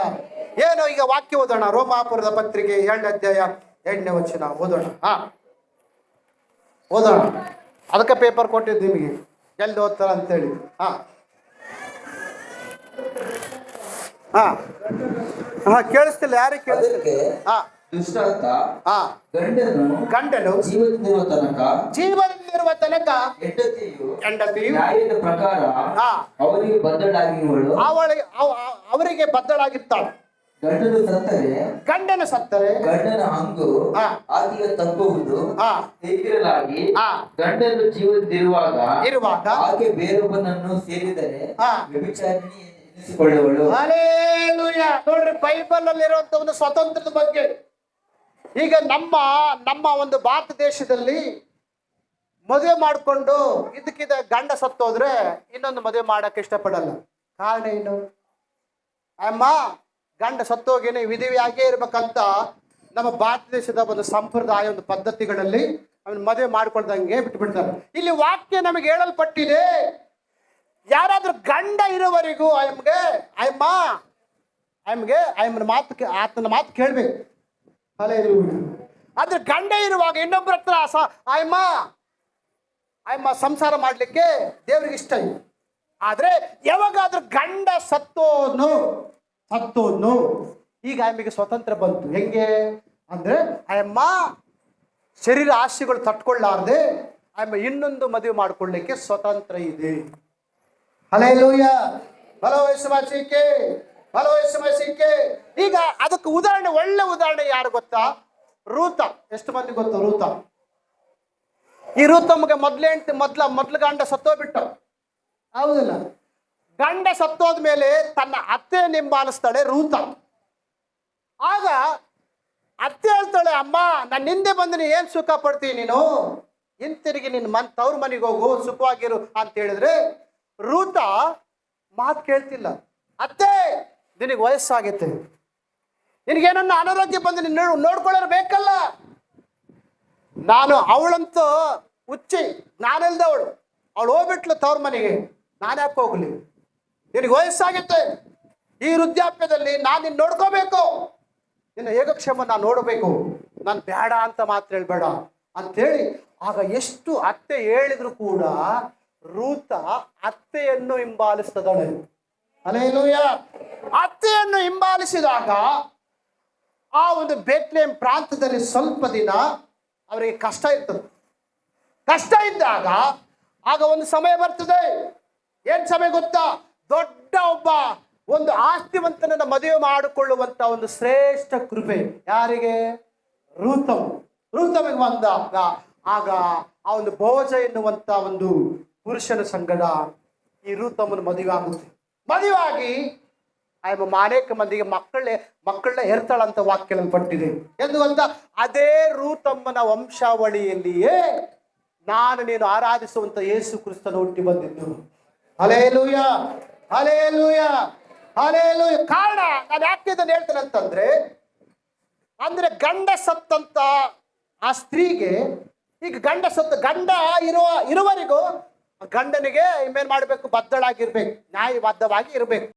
ಏನು ಈಗ ವಾಕ್ಯ ಓದೋಣ. ರೋಮಾಪುರದ ಪತ್ರಿಕೆ 2ನೇ ಅಧ್ಯಾಯ 8ನೇ ವಚನ ಓದೋಣ. ಓದೋಣ. ಅದಕ್ಕೆ ಪೇಪರ್ ಕೊಟ್ಟಿದ್ದು ನಿಮಗೆ, ಎಲ್ಲಿ ಓದ್ತಾರ ಅಂತೇಳಿ. ಕೇಳಿಸ್ತಿಲ್ಲ? ಯಾರಿಗೆ ಕೇಳಿಸ್ತಿಲ್ಲ? ಗಂಡನು ಜೀವನದಲ್ಲಿರುವ ತನಕ ಹೆಂಡತಿಯು ಪ್ರಕಾರ ಅವರಿಗೆ ಬದ್ಧಳಾಗಿರ್ತಾಳೆ. ಗಂಡನು ಸತ್ತರೆ ಗಂಡನ ಹಂಗು ಆಕೆಗೆ ತಪ್ಪುವುದು ಹೀಗಿರಲಾಗಿ ಗಂಡನು ಜೀವನದಿರುವಾಗ ಆಕೆ ಬೇರೊಬ್ಬನನ್ನು ಸೇರಿದರೆ ವ್ಯಭಿಚಾರಿಣಿ ಎನಿಸಿಕೊಳ್ಳುವಳು. ಹಲ್ಲೆಲೂಯಾ. ನೋಡ್ರಿ, ಬೈಬಲ್ ಅಲ್ಲಿರುವಂತ ಒಂದು ಸ್ವಾತಂತ್ರ್ಯದ ಬಗ್ಗೆ. ಈಗ ನಮ್ಮ ಒಂದು ಭಾರತ ದೇಶದಲ್ಲಿ ಮದುವೆ ಮಾಡಿಕೊಂಡು ಇದಕ್ಕಿದ ಗಂಡ ಸತ್ತೋದ್ರೆ ಇನ್ನೊಂದು ಮದುವೆ ಮಾಡಕ್ಕೆ ಇಷ್ಟಪಡಲ್ಲ. ಕಾರಣ ಏನು? ಅಮ್ಮ, ಗಂಡ ಸತ್ತೋಗೇನೆ ವಿಧಿವಿಯಾಗೇ ಇರ್ಬೇಕಂತ ನಮ್ಮ ಭಾರತ ದೇಶದ ಒಂದು ಸಂಪ್ರದಾಯ, ಒಂದು ಪದ್ಧತಿಗಳಲ್ಲಿ ಅವನು ಮದುವೆ ಮಾಡ್ಕೊಳ್ದಂಗೆ ಬಿಟ್ಬಿಡ್ತಾರೆ. ಇಲ್ಲಿ ವಾಕ್ಯ ನಮಗೆ ಹೇಳಲ್ಪಟ್ಟಿದೆ, ಯಾರಾದ್ರೂ ಗಂಡ ಇರೋವರೆಗೂ ಆತನ ಮಾತು ಕೇಳ್ಬೇಕು. ಹಲ್ಲೆಲೂಯಾ. ಆದ್ರೆ ಗಂಡ ಇರುವಾಗ ಇನ್ನೊಬ್ಬರ ಹತ್ರ ಆಯಮ್ಮ ಸಂಸಾರ ಮಾಡ್ಲಿಕ್ಕೆ ದೇವ್ರಿಗೆ ಇಷ್ಟ ಇಲ್ಲ. ಆದ್ರೆ ಯಾವಾಗಾದ್ರೂ ಗಂಡ ಸತ್ತೋನು ಈಗ ಆಯಮ್ಮಿಗೆ ಸ್ವತಂತ್ರ ಬಂತು. ಹೆಂಗೆ ಅಂದ್ರೆ ಆಯಮ್ಮ ಶರೀರ ಆಸೆಗಳು ತಟ್ಕೊಳ್ಳಾರ್ದೆ ಆಯಮ್ಮ ಇನ್ನೊಂದು ಮದುವೆ ಮಾಡ್ಕೊಳ್ಳಿಕ್ಕೆ ಸ್ವತಂತ್ರ ಇದೆ. ಹಲ್ಲೆಲೂಯಾ. ಹಲೋ ಯೇಸುಮಸಿಕೆ. ಹಲೋ ಯೇಸುಮಸಿಕೆ. ಈಗ ಅದಕ್ಕೆ ಉದಾಹರಣೆ, ಒಳ್ಳೆ ಉದಾಹರಣೆ ಯಾರು ಗೊತ್ತಾ? ರೂತ. ಎಷ್ಟು ಮಂದಿ ಗೊತ್ತು ರೂತ? ಈ ರೂತಮ್ಮಗೆ ಮೊದ್ಲು ಗಂಡ ಸತ್ತೋಗ್ಬಿಟ್ಟ, ಹೌದಿಲ್ಲ? ಗಂಡ ಸತ್ತೋದ್ಮೇಲೆ ತನ್ನ ಅತ್ತೆ ಹಿಂಬಾಲಿಸ್ತಾಳೆ ರೂತ. ಆಗ ಅತ್ತೆ ಹೇಳ್ತಾಳೆ, ಅಮ್ಮ, ನನ್ನ ಹಿಂದೆ ಬಂದು ನೀ ಏನ್ ಸುಖ ಪಡ್ತೀನಿ, ನೀನು ಹಿಂತಿರುಗಿ ನಿನ್ನ ತವ್ರ ಮನೆಗೆ ಹೋಗು, ಸುಖವಾಗಿರು ಅಂತ ಹೇಳಿದ್ರೆ ರೂತ ಮಾತು ಕೇಳ್ತಿಲ್ಲ. ಅತ್ತೆ, ನಿನಗೆ ವಯಸ್ಸಾಗೈತೆ, ನಿನಗೇನನ್ನ ಅನಾರೋಗ್ಯ ಬಂದು ನೀನು ನೋಡ್ಕೊಳ್ಳೋರು ಬೇಕಲ್ಲ. ಅವಳಂತೂ ಹುಚ್ಚಿ, ನಾನೆಲ್ದ ಅವಳು ಹೋಗ್ಬಿಟ್ಲು ತವ್ರ ಮನೆಗೆ. ನಾನು ಯಾಕೆ ಹೋಗ್ಲಿ? ನಿನಗೆ ವಯಸ್ಸಾಗೈತೆ, ಈ ವೃದ್ಧಾಪ್ಯದಲ್ಲಿ ನಾನು ನಿನ್ನ ನೋಡ್ಕೋಬೇಕು, ನಿನ್ನ ಯೋಗಕ್ಷೇಮ ನಾನು ನೋಡಬೇಕು, ನಾನು ಬೇಡ ಅಂತ ಮಾತ್ರ ಹೇಳ್ಬೇಡ ಅಂಥೇಳಿ. ಆಗ ಎಷ್ಟು ಅತ್ತೆ ಹೇಳಿದ್ರು ಕೂಡ ರೂತ ಅತ್ತೆಯನ್ನು ಹಿಂಬಾಲಿಸ್ತದಳು. ಹಲ್ಲೆಲೂಯಾ. ಅತ್ತೆಯನ್ನು ಹಿಂಬಾಲಿಸಿದಾಗ ಆ ಒಂದು ಬೇತ್ಲೆಹೇಮ್ ಪ್ರಾಂತದಲ್ಲಿ ಸ್ವಲ್ಪ ದಿನ ಅವರಿಗೆ ಕಷ್ಟ ಇರ್ತದೆ. ಕಷ್ಟ ಇದ್ದಾಗ ಆಗ ಒಂದು ಸಮಯ ಬರ್ತದೆ. ಏನ್ ಸಮಯ ಗೊತ್ತಾ? ದೊಡ್ಡ ಒಂದು ಆಸ್ತಿವಂತನನ್ನ ಮದುವೆ ಮಾಡಿಕೊಳ್ಳುವಂತ ಒಂದು ಶ್ರೇಷ್ಠ ಕೃಪೆ ಯಾರಿಗೆ? ರೂತಮಿಗೆ ಬಂದಾಗ ಆಗ ಆ ಒಂದು ಭೋಜ ಎನ್ನುವಂತ ಒಂದು ಪುರುಷನ ಸಂಗಡ ಈ ರೂತಮ್ಮನ ಮದುವೆ ಆಗುತ್ತೆ. ಮದುವಾಗಿ ಅನೇಕ ಮಂದಿಗೆ ಮಕ್ಕಳನ್ನ ಹೆರ್ತಾಳಂತ ವಾಕ್ಯಲ್ಪಟ್ಟಿದೆ. ಎಂದು ಅದೇ ರೂತಮ್ಮನ ವಂಶಾವಳಿಯಲ್ಲಿಯೇ ನೀನು ಆರಾಧಿಸುವಂತ ಯೇಸು ಕ್ರಿಸ್ತನ ಹುಟ್ಟಿ ಬಂದಿದ್ದು. ಹಲ್ಲೆಲೂಯಾ. ಹಲ್ಲೆಲೂಯಾ. ಹಲ್ಲೆಲೂಯಾ. ಕಾರಣ ನಾನು ಯಾಕೆ ಇದನ್ನು ಹೇಳ್ತೇನೆ ಅಂತಂದ್ರೆ, ಗಂಡ ಸತ್ತಂತ ಆ ಸ್ತ್ರೀಗೆ ಈಗ ಗಂಡ ಇರುವವರೆಗೂ ಗಂಡನಿಗೆ ಇನ್ನೇನ್ ಮಾಡ್ಬೇಕು? ಬದ್ಧಳಾಗಿರ್ಬೇಕು, ನ್ಯಾಯಬದ್ಧವಾಗಿ ಇರ್ಬೇಕು.